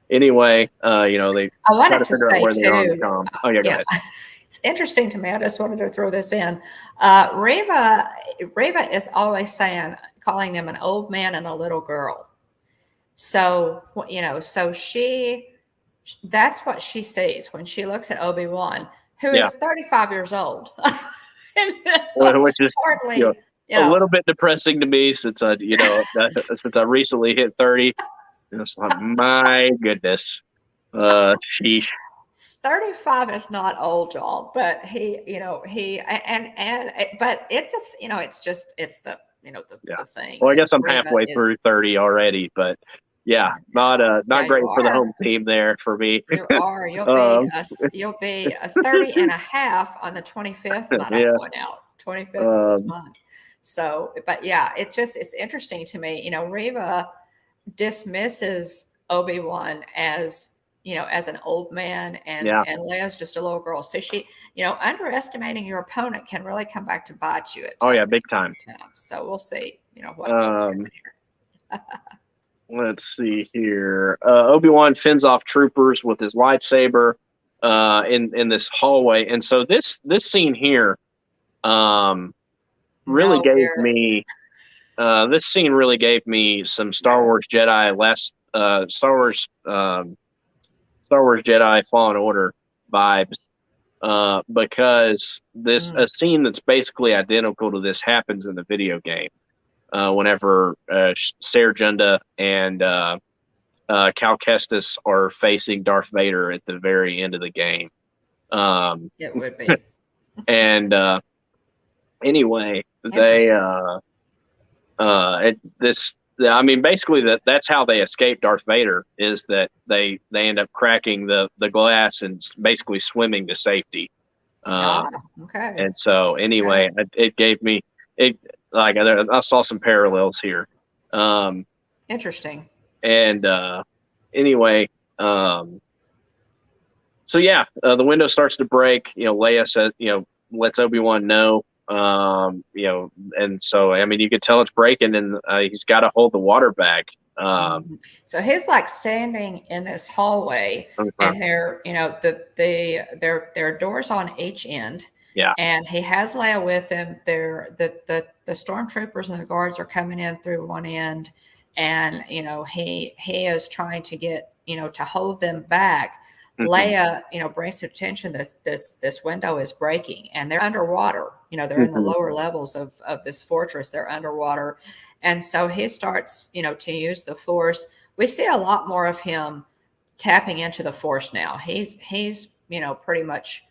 anyway, they try to figure out where they are on the comm. Oh yeah, go ahead. It's interesting to me. I just wanted to throw this in. Reva is always calling them an old man and a little girl. So, that's what she sees when she looks at Obi-Wan, who is 35 years old. Which is a little bit depressing to me since I recently hit 30. It's like, my goodness. Sheesh. 35 is not old, y'all, but but it's the thing. Well, I guess I'm halfway through 30 already, but not great for the home team there for me. You'll be a 30 and a half on the 25th month. I'm going out 25th of this month. So, but it's interesting to me. Reva dismisses Obi-Wan as an old man, and Leia's just a little girl. So she, underestimating your opponent can really come back to bite you at times. Big time. So we'll see, what's coming here. Let's see here. Obi-Wan fends off troopers with his lightsaber in this hallway. And so this scene here really gave me this scene really gave me some Star Wars Jedi Star Wars Jedi Fallen Order vibes, because a scene that's basically identical to this happens in the video game. Whenever Ser Junda and Cal Kestis are facing Darth Vader at the very end of the game. It would be. And anyway, basically that's how they escape Darth Vader, is that they end up cracking the glass and basically swimming to safety. Okay. And so anyway, it gave me I saw some parallels here. Interesting. And anyway, the window starts to break. Leia says, lets Obi-Wan know. And so you could tell it's breaking, and he's got to hold the water back. So he's standing in this hallway, and there are doors on each end. Yeah. And he has Leia with him. The stormtroopers and the guards are coming in through one end, and he is trying to get to hold them back. Leia, brings to attention this window is breaking, and they're underwater. They're in the lower levels of this fortress. They're underwater, and so he starts, to use the Force. We see a lot more of him tapping into the Force now. He's pretty much,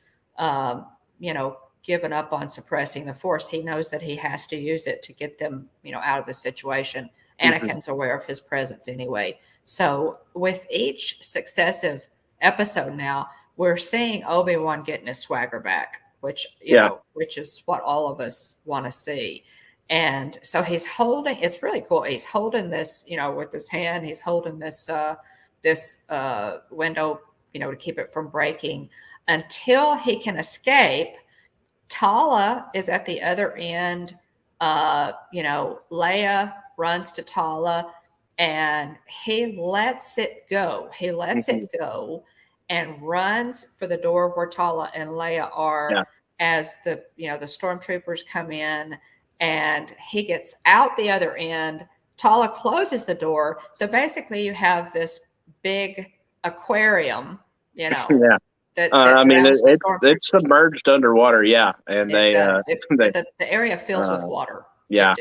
given up on suppressing the Force. He knows that he has to use it to get them, out of the situation. Anakin's aware of his presence anyway. So with each successive episode now, we're seeing Obi-Wan getting his swagger back, which which is what all of us want to see. And so he's holding, it's really cool. He's holding this, with his hand, he's holding this window, to keep it from breaking until he can escape. Tala is at the other end. Leia runs to Tala and he lets it go. He lets it go and runs for the door where Tala and Leia are as the stormtroopers come in, and he gets out the other end. Tala closes the door. So basically you have this big aquarium, it's submerged underwater. Yeah. And the area fills with water. Yeah.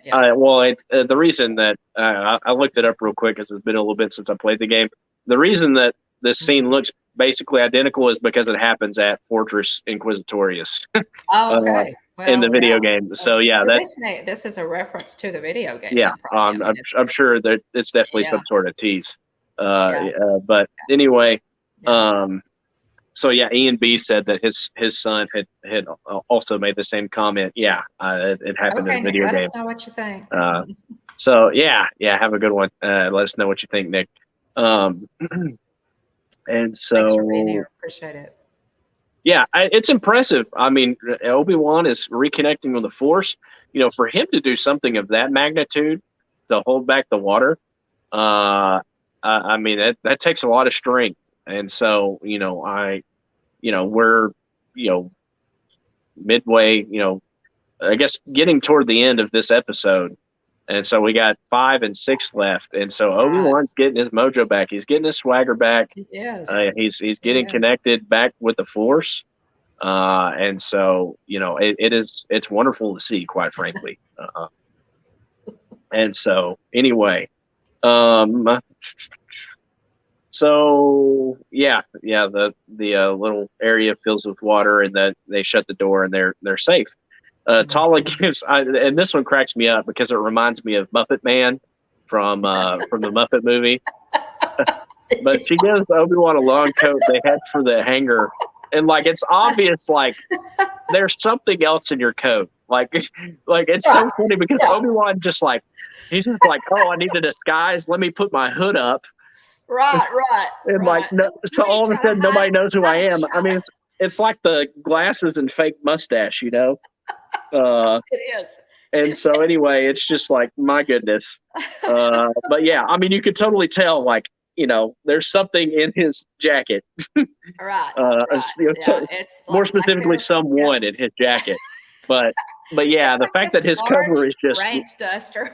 The reason that I looked it up real quick, because it's been a little bit since I played the game. The reason that this scene looks basically identical is because it happens at Fortress Inquisitorius. Okay. In the video game. So this is a reference to the video game. Yeah. I'm sure that it's definitely some sort of tease. But anyway, so Ian B said that his son had also made the same comment. Yeah, it happened in the video game. Let us know what you think. So have a good one. Let us know what you think, Nick. And so, thanks for being here. Appreciate it. Yeah, it's impressive. I mean, Obi-Wan is reconnecting with the Force. For him to do something of that magnitude, to hold back the water, I mean, that takes a lot of strength. And so, we're, midway, I guess getting toward the end of this episode. And so we got 5 and 6 left. And so Obi-Wan's getting his mojo back. He's getting his swagger back. Yes. He's getting connected back with the Force. And so, it's wonderful to see, quite frankly. And so anyway, so the little area fills with water, and then they shut the door and they're safe. Tala gives, and this one cracks me up because it reminds me of Muppet Man from the Muppet movie. But she gives Obi-Wan a long coat they had for the hanger, and it's obvious there's something else in your coat. It's so funny because Obi-Wan he's just oh, I need a disguise. Let me put my hood up. Right. And so all of a sudden nobody knows who I am. I mean, it's like the glasses and fake mustache, It is. And so anyway, it's just my goodness. But I mean, you could totally tell, there's something in his jacket. Right. It's more specifically someone in his jacket. But the fact that his cover is just range duster.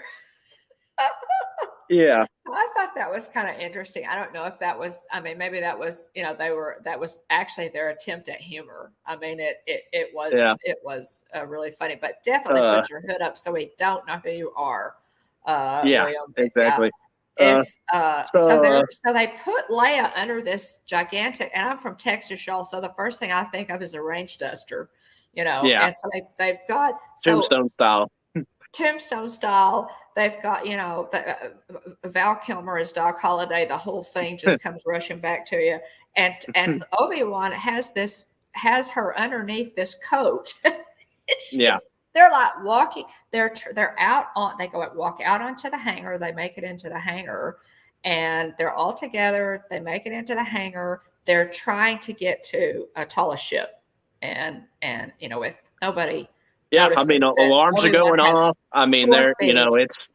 Yeah. So I thought that was kind of interesting. I don't know if that was, I mean, maybe that was, that was actually their attempt at humor. I mean, it was really funny, but definitely put your hood up so we don't know who you are. William. Exactly. It's so they put Leia under this gigantic, and I'm from Texas, y'all. So the first thing I think of is a range duster, and so they've got Tombstone style. Tombstone style. They've got, the, Val Kilmer as Doc Holliday. The whole thing just comes rushing back to you. And Obi-Wan has her underneath this coat. They're walking. They're out on. They walk out onto the hangar. They make it into the hangar, and they're all together. They make it into the hangar. They're trying to get to a Tala ship, and with nobody. Yeah, I mean, alarms are going off. I mean, they're, it's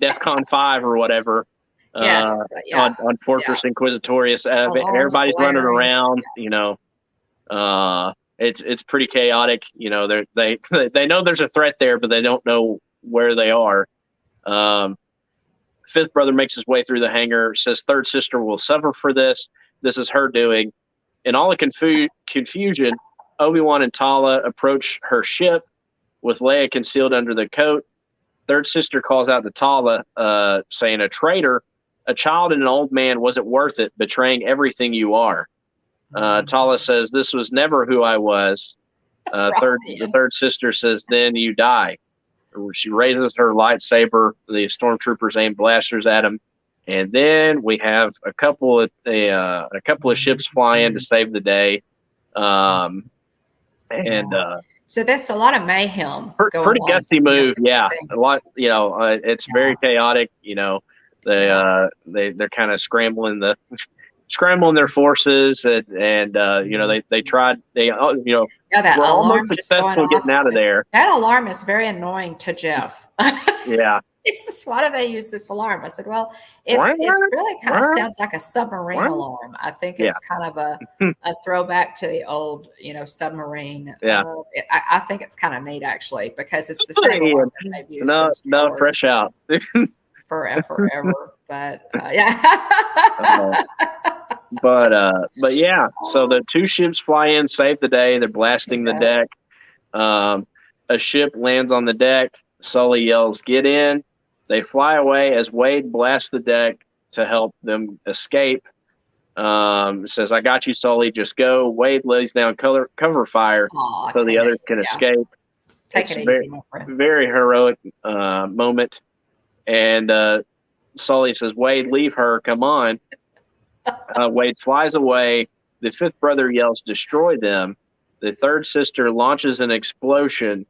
DEFCON 5 or whatever. On Fortress Inquisitorius. Everybody's running around, it's pretty chaotic. They know there's a threat there, but they don't know where they are. Fifth brother makes his way through the hangar, says third sister will suffer for this. this is her doing. In all the confusion, Obi-Wan and Tala approach her ship with Leia concealed under the coat. Third sister calls out to Tala, saying, "A traitor, a child and an old man wasn't worth it, betraying everything you are." Tala says, "This was never who I was." The third sister says, "Then you die." She raises her lightsaber. The stormtroopers aim blasters at him, and then we have a couple of ships fly in to save the day. So there's a lot of mayhem. Pretty gutsy move, yeah. A lot, it's very chaotic. They're kind of scrambling their forces, and they tried. That were alarm almost successful getting out of there. That alarm is very annoying to Jeff. Yeah. It's just, why do they use this alarm? I said, well, it really kind of sounds like a submarine alarm. I think it's kind of a throwback to the old, submarine. Yeah. I think it's kind of neat, actually, because it's the same alarm that they've used. No, fresh out. forever. But yeah. But yeah, so the two ships fly in, save the day. They're blasting the deck. A ship lands on the deck. Sully yells, "Get in." They fly away as Wade blasts the deck to help them escape. Says, "I got you, Sully. Just go." Wade lays down cover fire so the others can escape. Take it easy, my friend. Very heroic moment. And Sully says, "Wade, leave her. Come on." Wade flies away. The fifth brother yells, "Destroy them." The third sister launches an explosive,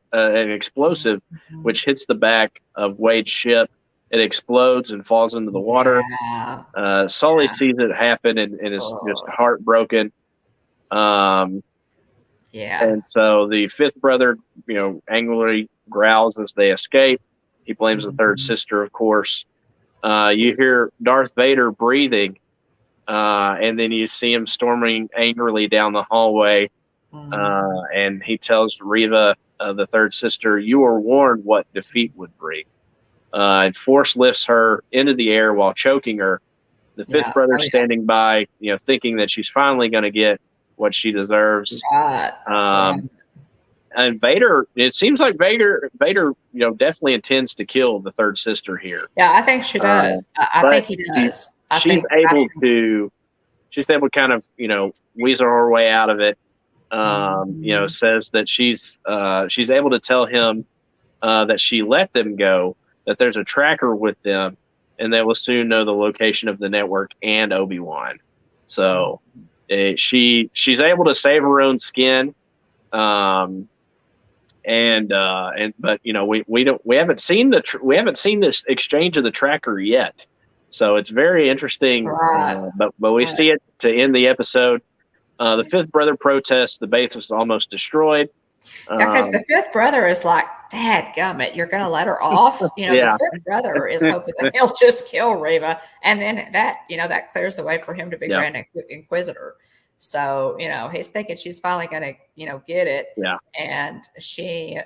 which hits the back of Wade's ship. It explodes and falls into the water. Yeah. Sully sees it happen and is just heartbroken. And so the fifth brother, angrily growls as they escape. He blames the third sister, of course. You hear Darth Vader breathing, and then you see him storming angrily down the hallway. And he tells Reva, the third sister, "You were warned what defeat would bring." And Force lifts her into the air while choking her. The fifth brother standing by, thinking that she's finally going to get what she deserves. And Vader, it seems like Vader, definitely intends to kill the third sister here. Yeah, I think she does. I think he does. She's able to kind of, weasel her way out of it. Says that she's able to tell him that she let them go, that there's a tracker with them, and they will soon know the location of the network and Obi-Wan. So she's able to save her own skin. But we haven't seen this exchange of the tracker yet. So it's very interesting. But we see it to end the episode. The fifth brother protests. The base was almost destroyed. Because the fifth brother is like, "Dadgummit, you're going to let her off?" The fifth brother is hoping that he'll just kill Reva, and then that clears the way for him to be Grand Inquisitor. So he's thinking she's finally going to get it. Yeah. And she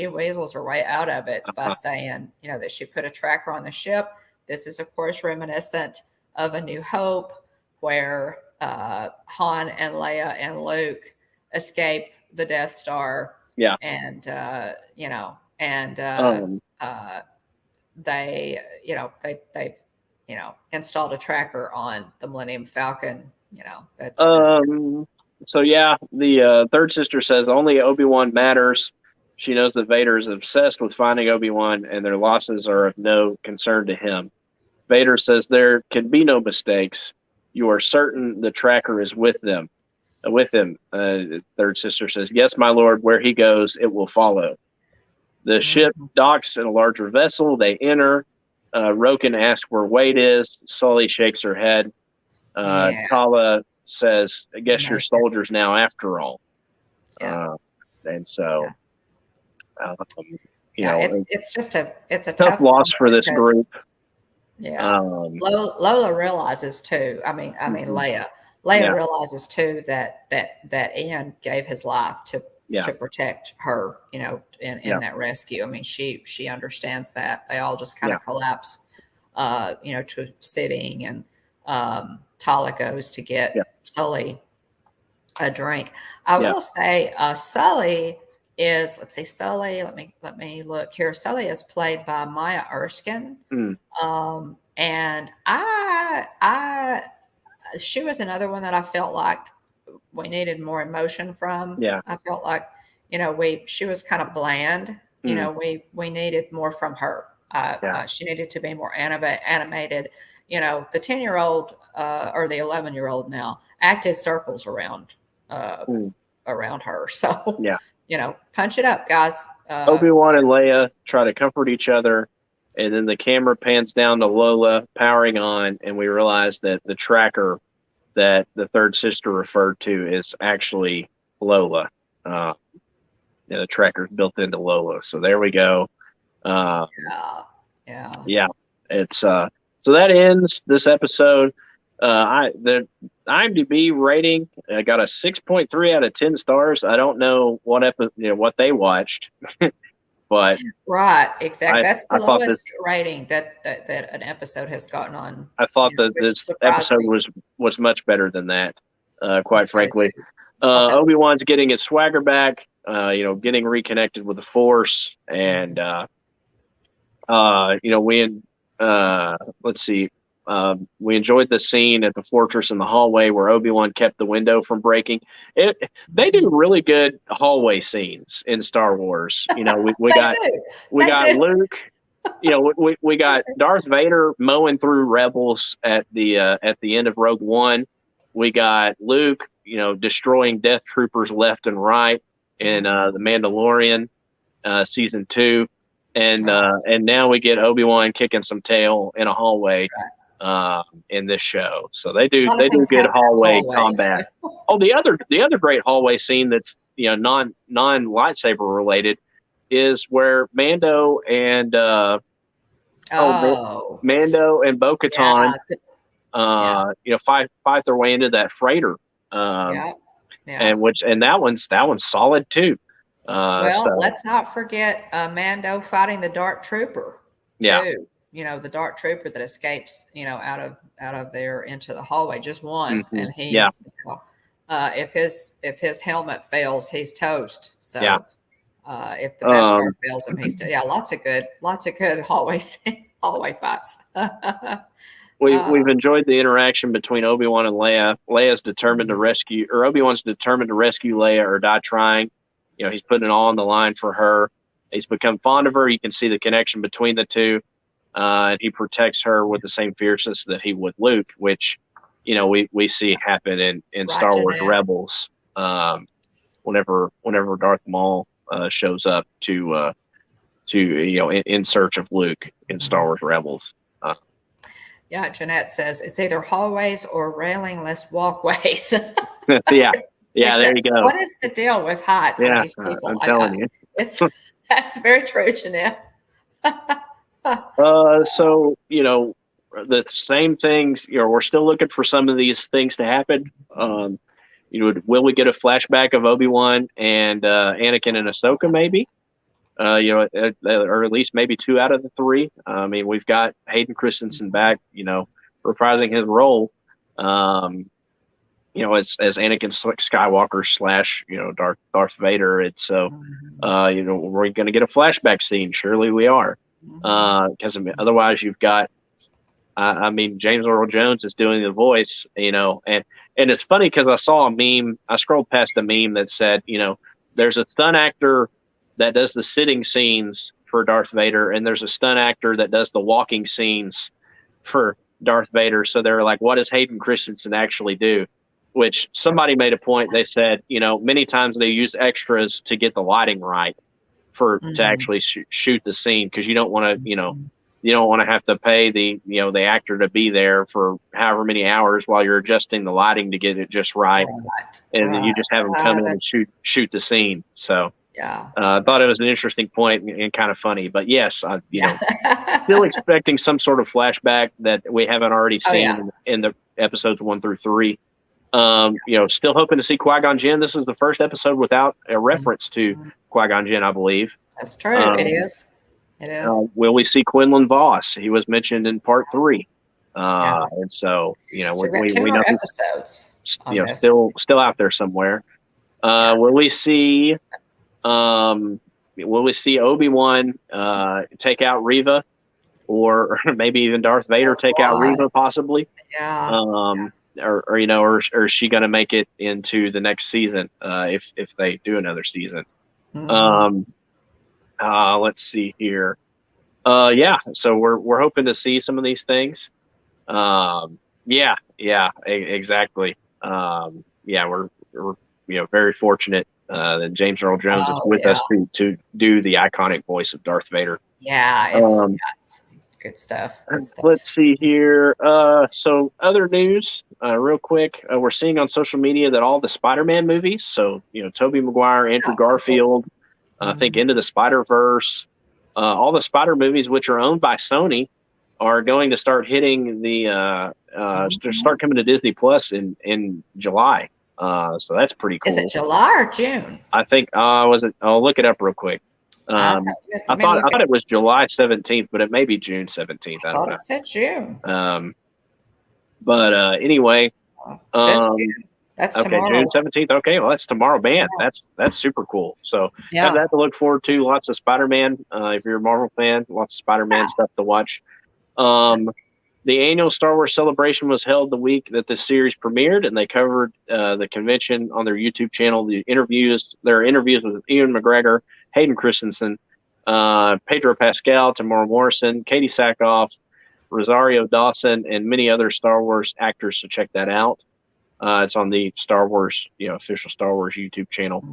weasels her way out of it by saying that she put a tracker on the ship. This is, of course, reminiscent of A New Hope, where Han and Leia and Luke escape the Death Star. Yeah. And they installed a tracker on the Millennium Falcon. So yeah, the third sister says only Obi-Wan matters. She knows that Vader is obsessed with finding Obi-Wan, and their losses are of no concern to him. Vader says there can be no mistakes. You are certain the tracker is with him. Third sister says, "Yes, my lord. Where he goes, it will follow." The ship docks in a larger vessel. They enter. Roken asks where Wade is. Sully shakes her head. Tala says, "I guess you're soldiers now after all." And so, it's a tough loss for this group. Yeah. Lola realizes too. Leia. Leia realizes too that Ian gave his life to protect her. In that rescue. She understands that. They all just kind of collapse. To sitting, and Tala goes to get Sully a drink. I Yeah. will say Sully is, let's see, Sully, let me look here. Sully is played by Maya Erskine. And she was another one that I felt like we needed more emotion from. Yeah. I felt like, she was kind of bland. We needed more from her. She needed to be more animated. The 10-year-old or the 11-year-old now acted circles around her. So, punch it up, guys. Obi-Wan and Leia try to comfort each other, and then the camera pans down to Lola powering on, and we realize that the tracker that the third sister referred to is actually Lola. The tracker's built into Lola. So there we go. Yeah. It's so that ends this episode. The IMDb rating, I got a 6.3 out of 10 stars. I don't know what what they watched, but right, exactly. That's the lowest rating that an episode has gotten on. I thought that this episode was much better than that. Quite frankly, Obi-Wan's getting his swagger back. Getting reconnected with the Force, and let's see. We enjoyed the scene at the fortress in the hallway where Obi-Wan kept the window from breaking. They do really good hallway scenes in Star Wars. We got Luke. We got Darth Vader mowing through rebels at the end of Rogue One. We got Luke, destroying Death Troopers left and right in the Mandalorian season 2, and now we get Obi-Wan kicking some tail in a hallway. In this show, so they do good hallway combat. The other great hallway scene that's non lightsaber related is where Mando and Mando and Bo-Katan fight their way into that freighter. And that one's solid too. Let's not forget Mando fighting the Dark Trooper too. The Dark Trooper that escapes, out of there into the hallway, just one. And he, if his helmet fails, he's toast. So, if the Beskar fails him, he's lots of good hallway fights. We've enjoyed the interaction between Obi-Wan and Leia. Obi-Wan's determined to rescue Leia or die trying. He's putting it all on the line for her. He's become fond of her. You can see the connection between the two. And he protects her with the same fierceness that he would Luke, which, we see happen in Star Wars Rebels. Whenever Darth Maul shows up to in search of Luke in Star Wars Rebels. Jeanette says it's either hallways or railingless walkways. There you go. What is the deal with heights in these people? I'm telling you, that's very true, Jeanette. So the same things. We're still looking for some of these things to happen. Will we get a flashback of Obi-Wan and Anakin and Ahsoka? Maybe. Or at least maybe 2 out of the 3. We've got Hayden Christensen back. Reprising his role. As Anakin Skywalker / Darth Vader. It's so. We're going to get a flashback scene. Surely we are. Because otherwise you've got James Earl Jones is doing the voice, and it's funny because I saw a meme. I scrolled past a meme that said, there's a stunt actor that does the sitting scenes for Darth Vader, and there's a stunt actor that does the walking scenes for Darth Vader. So they're like, what does Hayden Christensen actually do? Which somebody made a point. They said, many times they use extras to get the lighting right. To actually shoot the scene, because you don't want to have to pay the actor to be there for however many hours while you're adjusting the lighting to get it just right, and you just have them come in and shoot the scene. So I thought it was an interesting point and kind of funny. But yes, still expecting some sort of flashback that we haven't already seen in the episodes 1 through 3. Still hoping to see Qui-Gon Jinn. This is the first episode without a reference to Qui-Gon Jinn, I believe. That's true. It is. Will we see Quinlan Voss? He was mentioned in part 3. And so, you know, So we've got two we more know he's, episodes on you know, this. still out there somewhere. Will we see Obi-Wan take out Reva, or maybe even Darth Vader take out Reva, possibly? Yeah. Or you know, or is she going to make it into the next season if they do another season? Mm-hmm. Let's see here. So we're hoping to see some of these things. Exactly. We're you know, very fortunate that James Earl Jones is with us to do the iconic voice of Darth Vader. Yeah, it's good stuff. Let's see here. So other news, real quick. We're seeing on social media that all the Spider-Man movies, so, you know, Tobey Maguire, Andrew Garfield, I think Into the Spider-Verse, all the Spider movies, which are owned by Sony, are going to start hitting start coming to Disney Plus in July. So that's pretty cool. Is it July or June? I think I'll look it up real quick. I thought it was July 17th, but it may be June 17th. I don't know. It said June. But anyway, says June. That's okay, tomorrow. June 17th. Okay, well, that's tomorrow. Man, that's super cool. So have that to look forward to. Lots of Spider-Man. If you're a Marvel fan, lots of Spider-Man stuff to watch. The annual Star Wars celebration was held the week that the series premiered, and they covered the convention on their YouTube channel. There are interviews with Ewan McGregor, Hayden Christensen, Pedro Pascal, Temuera Morrison, Katee Sackhoff, Rosario Dawson, and many other Star Wars actors. So check that out. It's on the Star Wars, official Star Wars YouTube channel.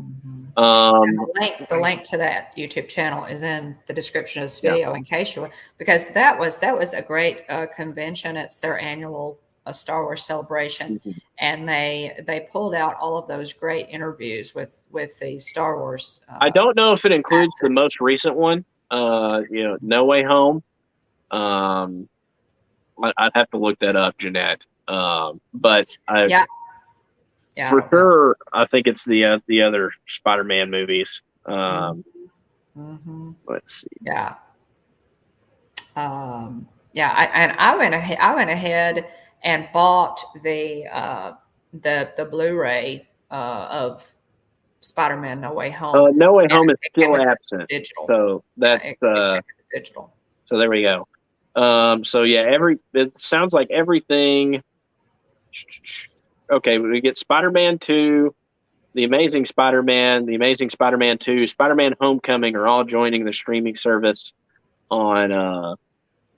The link to that YouTube channel is in the description of this video, in case you want, because that was a great convention. It's their annual Star Wars celebration, and they pulled out all of those great interviews with the Star Wars. I don't know if it includes the most recent one, No Way Home. I'd have to look that up, Jeanette. But for sure, I think it's the other Spider-Man movies. Let's see. I went ahead and bought the Blu-ray of Spider-Man No Way Home. No Way Home is still absent. Digital. So that's digital. So there we go. It sounds like everything. Okay, we get Spider-Man 2, The Amazing Spider-Man, The Amazing Spider-Man 2, Spider-Man Homecoming are all joining the streaming service on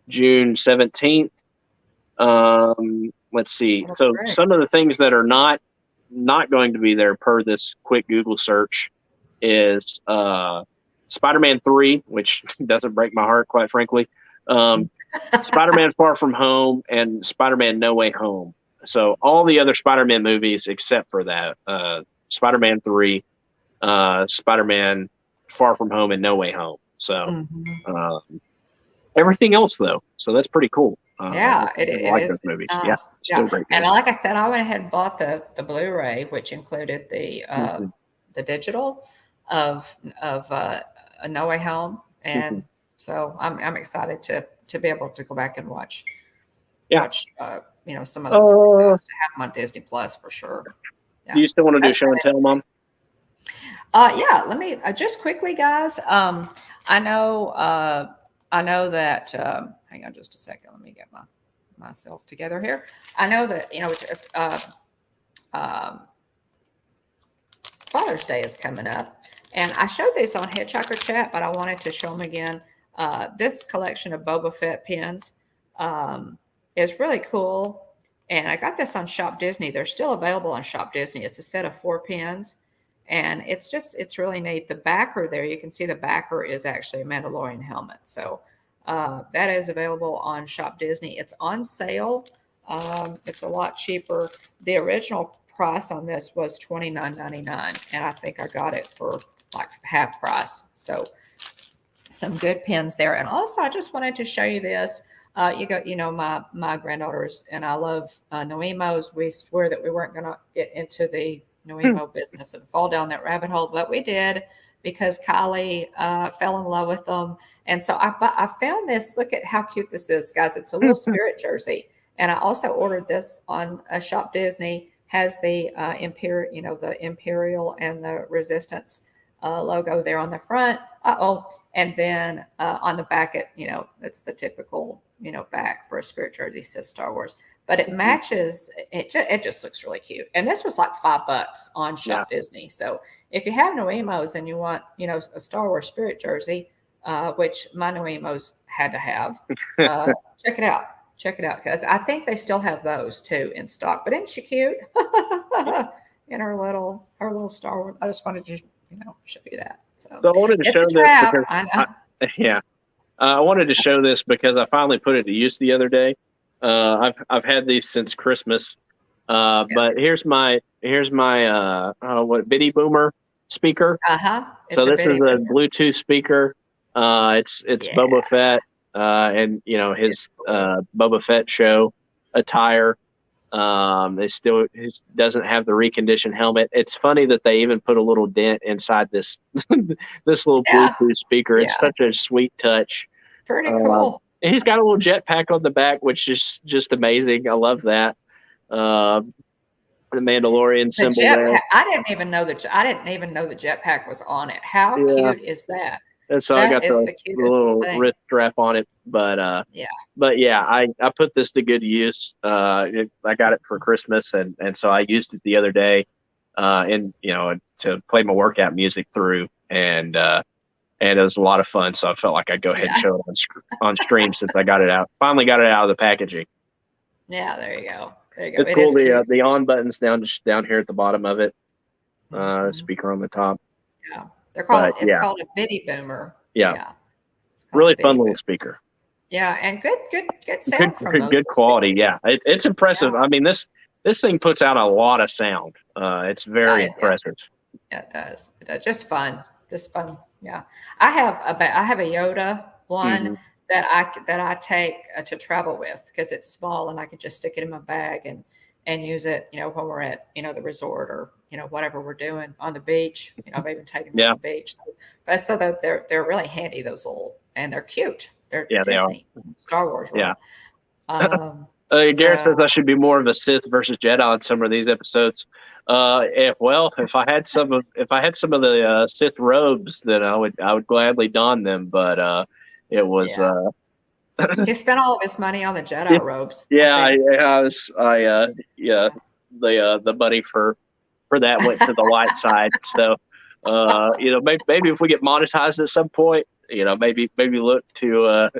June 17th. Let's see. So some of the things that are not going to be there per this quick Google search is Spider-Man 3, which doesn't break my heart, quite frankly. Spider-Man Far From Home and Spider-Man No Way Home. So all the other Spider-Man movies except for that, Spider-Man 3, Spider-Man Far From Home, and No Way Home. So everything else, though. So that's pretty cool. It like is. Those movies. Nice. Still great. And like I said, I went ahead and bought the Blu-ray, which included the digital of No Way Home, and so I'm excited to be able to go back and watch some of those to have them on Disney Plus for sure. Do you still want to do show and tell, Mom? Let me just quickly, guys. I know that. Hang on just a second. Let me get myself together here. I know that Father's Day is coming up, and I showed this on Hitchhiker Chat, but I wanted to show them again. This collection of Boba Fett pins is really cool, and I got this on Shop Disney. They're still available on Shop Disney. It's a set of 4 pins, and it's really neat. The backer there, you can see the backer is actually a Mandalorian helmet. So that is available on Shop Disney. It's on sale. It's a lot cheaper. The original price on this was $29.99, and I think I got it for like half price. So some good pins there. And also, I just wanted to show you this. My granddaughters and I love Noemos. We swear that we weren't going to get into the Noemo business and fall down that rabbit hole, but we did because Kylie fell in love with them. And so I found this. Look at how cute this is, guys. It's a little spirit jersey. And I also ordered this on Shop Disney. Has the Imperial and the Resistance logo there on the front. And then on the back, it's the typical, back for a Spirit jersey says Star Wars, but it matches. It just looks really cute. And this was like $5 on Shop Disney. So if you have no emos and you want, a Star Wars Spirit jersey, which my no emos had to have, check it out. Check it out. I think they still have those too in stock. But isn't she cute? In her little Star Wars. I just wanted to, show you that. So I wanted to show this because I wanted to show this because I finally put it to use the other day. I've had these since Christmas. But here's my Bitty Boomer speaker. So this is a Bluetooth speaker. It's Boba Fett. And his Boba Fett show attire. He doesn't have the reconditioned helmet. It's funny that they even put a little dent inside this this little Bluetooth speaker. It's such a sweet touch. Pretty cool. And he's got a little jetpack on the back, which is just amazing. I love that. The Mandalorian symbol there. I didn't even know the jetpack was on it. How cute is that? And so I got the little wrist strap on it, but I put this to good use. I got it for Christmas, and so I used it the other day, to play my workout music through, and it was a lot of fun. So I felt like I'd go ahead and show it on stream since I finally got it out of the packaging. Yeah, there you go. It's cool. The on button's down here at the bottom of it. Speaker on the top. Yeah. It's called a Bitty Boomer. Yeah. Really fun little speaker. Yeah, and good sound from those. Good quality. Yeah, it's impressive. Yeah. I mean, this thing puts out a lot of sound. It's very impressive. Yeah, it does. Just fun. Yeah, I have a Yoda one that I take to travel with because it's small and I can just stick it in my bag and use it, when we're at, the resort or, whatever we're doing on the beach. I've even taken them on the beach. So they're really handy, those little, and they're cute. They're Disney, they are. Star Wars. Yeah. Garrett says I should be more of a Sith versus Jedi on some of these episodes. If I had some of the Sith robes, then I would gladly don them. But it was. He spent all of his money on the Jedi robes. Yeah, the money for that went to the light side. So, maybe if we get monetized at some point, maybe look to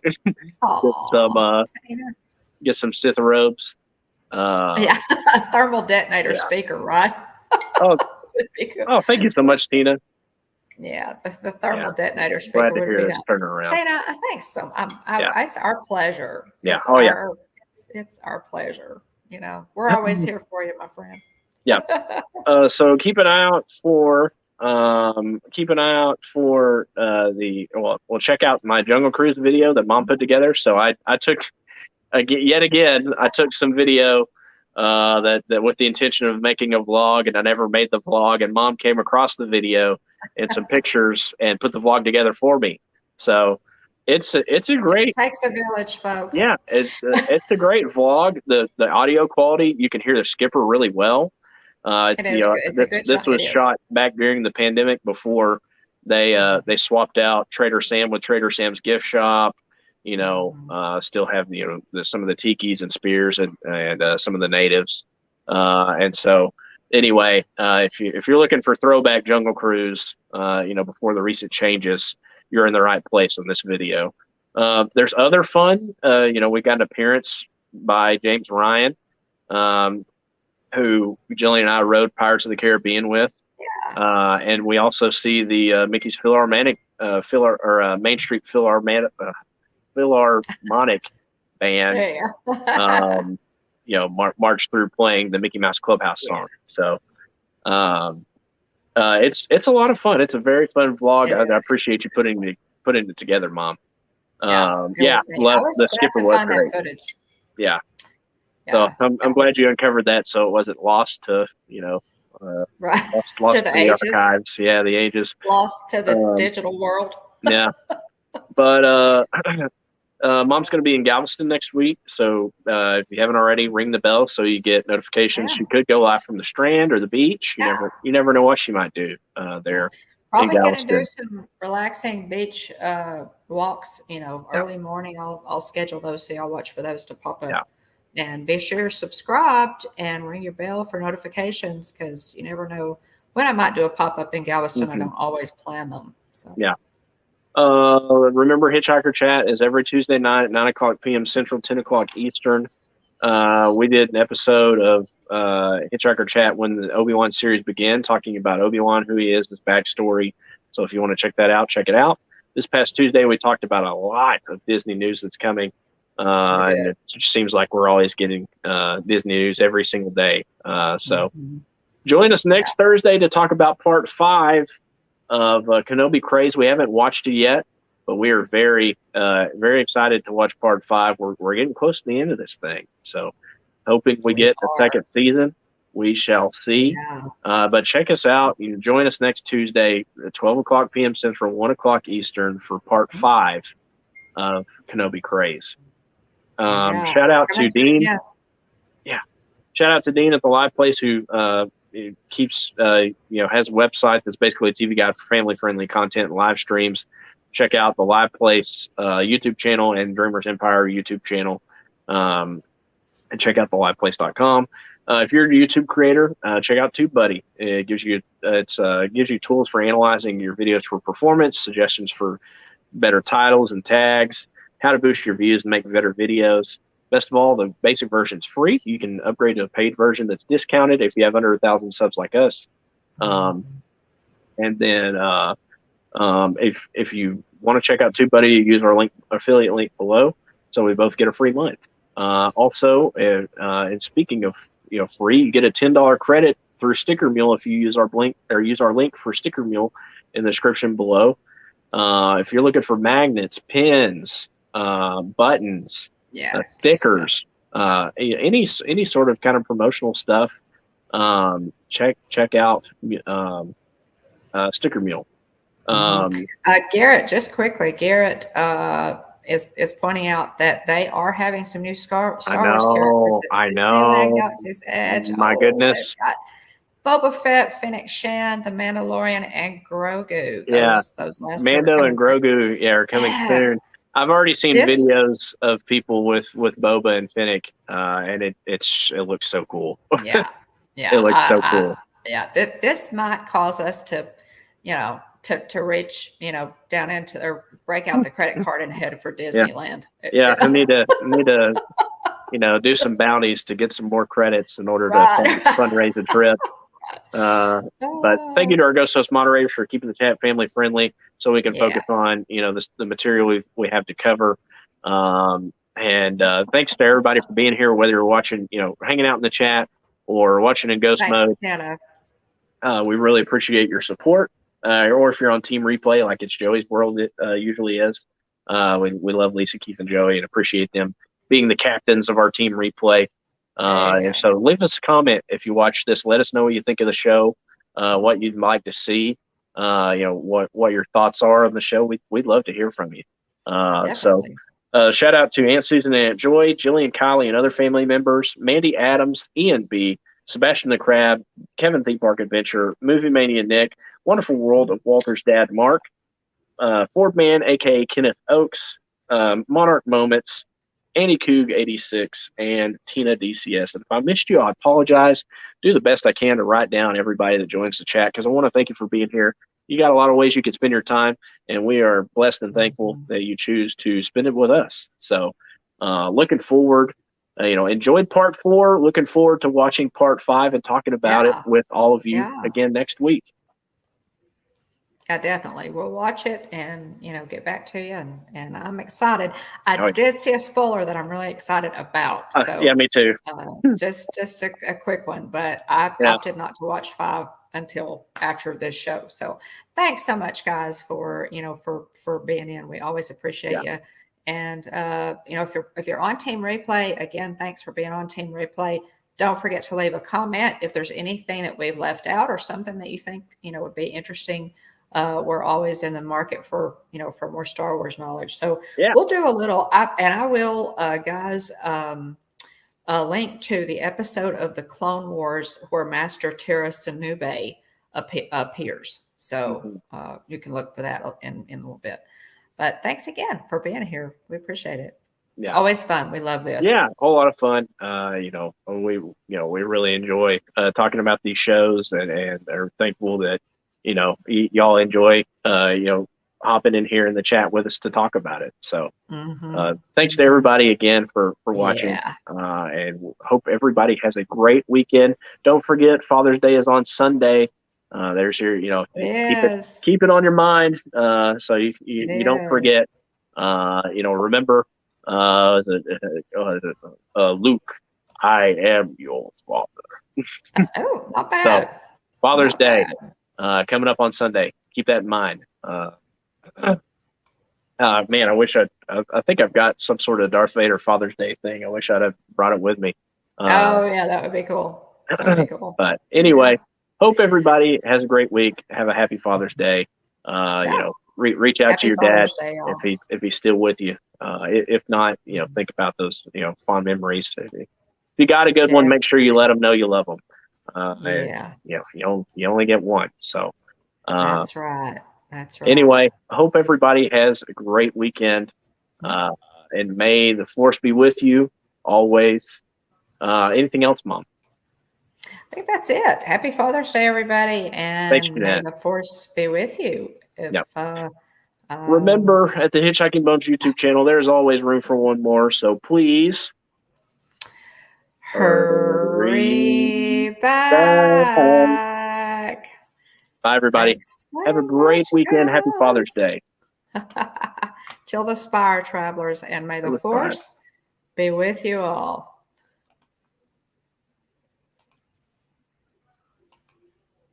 get some Sith robes. A thermal detonator speaker, right? Oh, thank you so much, Tina. Yeah, the thermal detonator speaker would be turn around. Tina, thanks so. It's our pleasure. Yeah. It's our pleasure. We're always here for you, my friend. Yeah. So keep an eye out for check out my Jungle Cruise video that Mom put together. So I took some video that with the intention of making a vlog, and I never made the vlog, and Mom came across the video and some pictures and put the vlog together for me. So it's a great. It takes a village, folks. Yeah, it's a great vlog. The audio quality, you can hear the skipper really well. It is. This was shot back during the pandemic before they swapped out Trader Sam with Trader Sam's gift shop. Still have some of the tikis and spears and some of the natives. And so anyway, if you're looking for throwback Jungle Cruise, before the recent changes, you're in the right place in this video. There's other fun. We got an appearance by James Ryan, who Jillian and I rode Pirates of the Caribbean with. Yeah. And we also see the Mickey's Philharmonic Main Street Philharmonic band. March through playing the Mickey Mouse Clubhouse song. So it's a lot of fun. It's a very fun vlog. I appreciate you putting it together, Mom. Love the skipper was great. Footage. Yeah. So I'm glad you uncovered that, so it wasn't lost to right lost to the archives. Yeah, the ages. Lost to the digital world. Yeah, but Mom's going to be in Galveston next week, so if you haven't already, ring the bell so you get notifications. She could go live from the Strand or the beach. You never know what she might do there. Probably going to do some relaxing beach walks. Early morning. I'll schedule those, so y'all watch for those to pop up. Yeah. And be sure you're subscribed and ring your bell for notifications, because you never know when I might do a pop up in Galveston. Mm-hmm. I don't always plan them. So yeah. Remember, Hitchhiker Chat is every Tuesday night at 9:00 p.m. Central, 10:00 Eastern. We did an episode of Hitchhiker Chat when the Obi-Wan series began, talking about Obi-Wan, who he is, his backstory. So if you want to check that out, check it out. This past Tuesday, we talked about a lot of Disney news that's coming. And it just seems like we're always getting Disney news every single day. So join us next Thursday to talk about part 5 of Kenobi Craze. We haven't watched it yet, but we are very, very excited to watch part 5. We're getting close to the end of this thing. So hoping we get a second season. We shall see. Yeah. But check us out. You can join us next Tuesday at 12:00 p.m. Central, 1:00 Eastern for part 5 of Kenobi Craze. Shout out to Dean. Shout out to Dean at the Live Place, who keeps has a website that's basically a TV guide for family-friendly content and live streams. Check out the Live Place YouTube channel and Dreamers Empire YouTube channel, and check out theliveplace.com. If you're a YouTube creator, check out TubeBuddy. It gives you tools for analyzing your videos for performance, suggestions for better titles and tags, how to boost your views and make better videos. Best of all, the basic version is free. You can upgrade to a paid version that's discounted if you have under 1,000 subs like us. And then if you want to check out TubeBuddy, you use our affiliate link below, so we both get a free month. Also, and speaking of free, you get a $10 credit through Stickermule if you use our link for Stickermule in the description below. If you're looking for magnets, pins, buttons, stickers, any sort of kind of promotional stuff, check out Stickermule. Garrett, just quickly, Garrett is pointing out that they are having some new Star Wars characters. I know. Galaxy's Edge. My goodness. Boba Fett, Fennec Shan, the Mandalorian, and Grogu. Those last Mando and Grogu are coming soon. I've already seen videos of people with Boba and Fennec, and it looks so cool. Yeah. It looks so cool. This might cause us to to reach down into or break out the credit card and head for Disneyland. I need to do some bounties to get some more credits in order to fundraise a trip. But thank you to our Ghost Host moderators for keeping the chat family friendly, so we can focus on the material we have to cover. And thanks to everybody for being here, whether you're watching, hanging out in the chat or watching in ghost mode. We really appreciate your support. Or if you're on Team Replay, like it's Joey's World, it usually is. We love Lisa, Keith, and Joey, and appreciate them being the captains of our Team Replay. And so leave us a comment if you watch this. Let us know what you think of the show, what you'd like to see, what your thoughts are on the show. We'd love to hear from you. So shout out to Aunt Susan and Aunt Joy, Jillian, Kylie, and other family members, Mandy Adams, Ian B., Sebastian the Crab, Kevin Theme Park Adventure, Movie Mania Nick, Wonderful World of Walter's Dad Mark, Ford Man, a.k.a. Kenneth Oakes, Monarch Moments, Annie Coog 86, and Tina DCS. And if I missed you, I apologize. Do the best I can to write down everybody that joins the chat, because I want to thank you for being here. You got a lot of ways you can spend your time, and we are blessed and thankful that you choose to spend it with us. So looking forward, enjoyed part 4. Looking forward to watching part 5 and talking about it with all of you again next week. Yeah, definitely. We'll watch it and, get back to you. And I'm excited. I did see a spoiler that I'm really excited about. So me too. just a quick one, but I opted not to watch 5 until after this show. So thanks so much, guys, for being in. We always appreciate you. And, if you're on Team Replay, again, thanks for being on Team Replay. Don't forget to leave a comment if there's anything that we've left out or something that you think, would be interesting we're always in the market for for more Star Wars knowledge. So Yeah. we'll do a little, and I will, guys, a link to the episode of the Clone Wars where Master Tera Sinube appears. So you can look for that in a little bit. But thanks again for being here. We appreciate it. Yeah. It's always fun. We love this. Yeah, a whole lot of fun. We really enjoy talking about these shows, and are thankful that y'all enjoy hopping in here in the chat with us to talk about it. So thanks to everybody again for watching, and hope everybody has a great weekend. Don't forget, Father's Day is on Sunday. There's your keep it on your mind, so you don't forget. Remember, Luke, I am your father. Oh, not bad. So Father's Day coming up on Sunday. Keep that in mind. Man, I wish I think I've got some sort of Darth Vader Father's Day thing. I wish I'd have brought it with me. Oh yeah, that would be cool. That would be cool. But anyway, hope everybody has a great week. Have a happy Father's Day. Reach out to your dad if he's still with you. If not, think about those fond memories. If you got a good one, make sure you let him know you love him. And, you only get one. So that's right. That's right. Anyway, I hope everybody has a great weekend. And may the Force be with you always. Anything else, Mom? I think that's it. Happy Father's Day, everybody, and may the Force be with you. Remember, at the Hitchhiking Bones YouTube channel, there's always room for one more. So please hurry back. Bye, everybody. Have a great weekend. Happy Father's Day. Till the spire, travelers, and may the Force be with you all.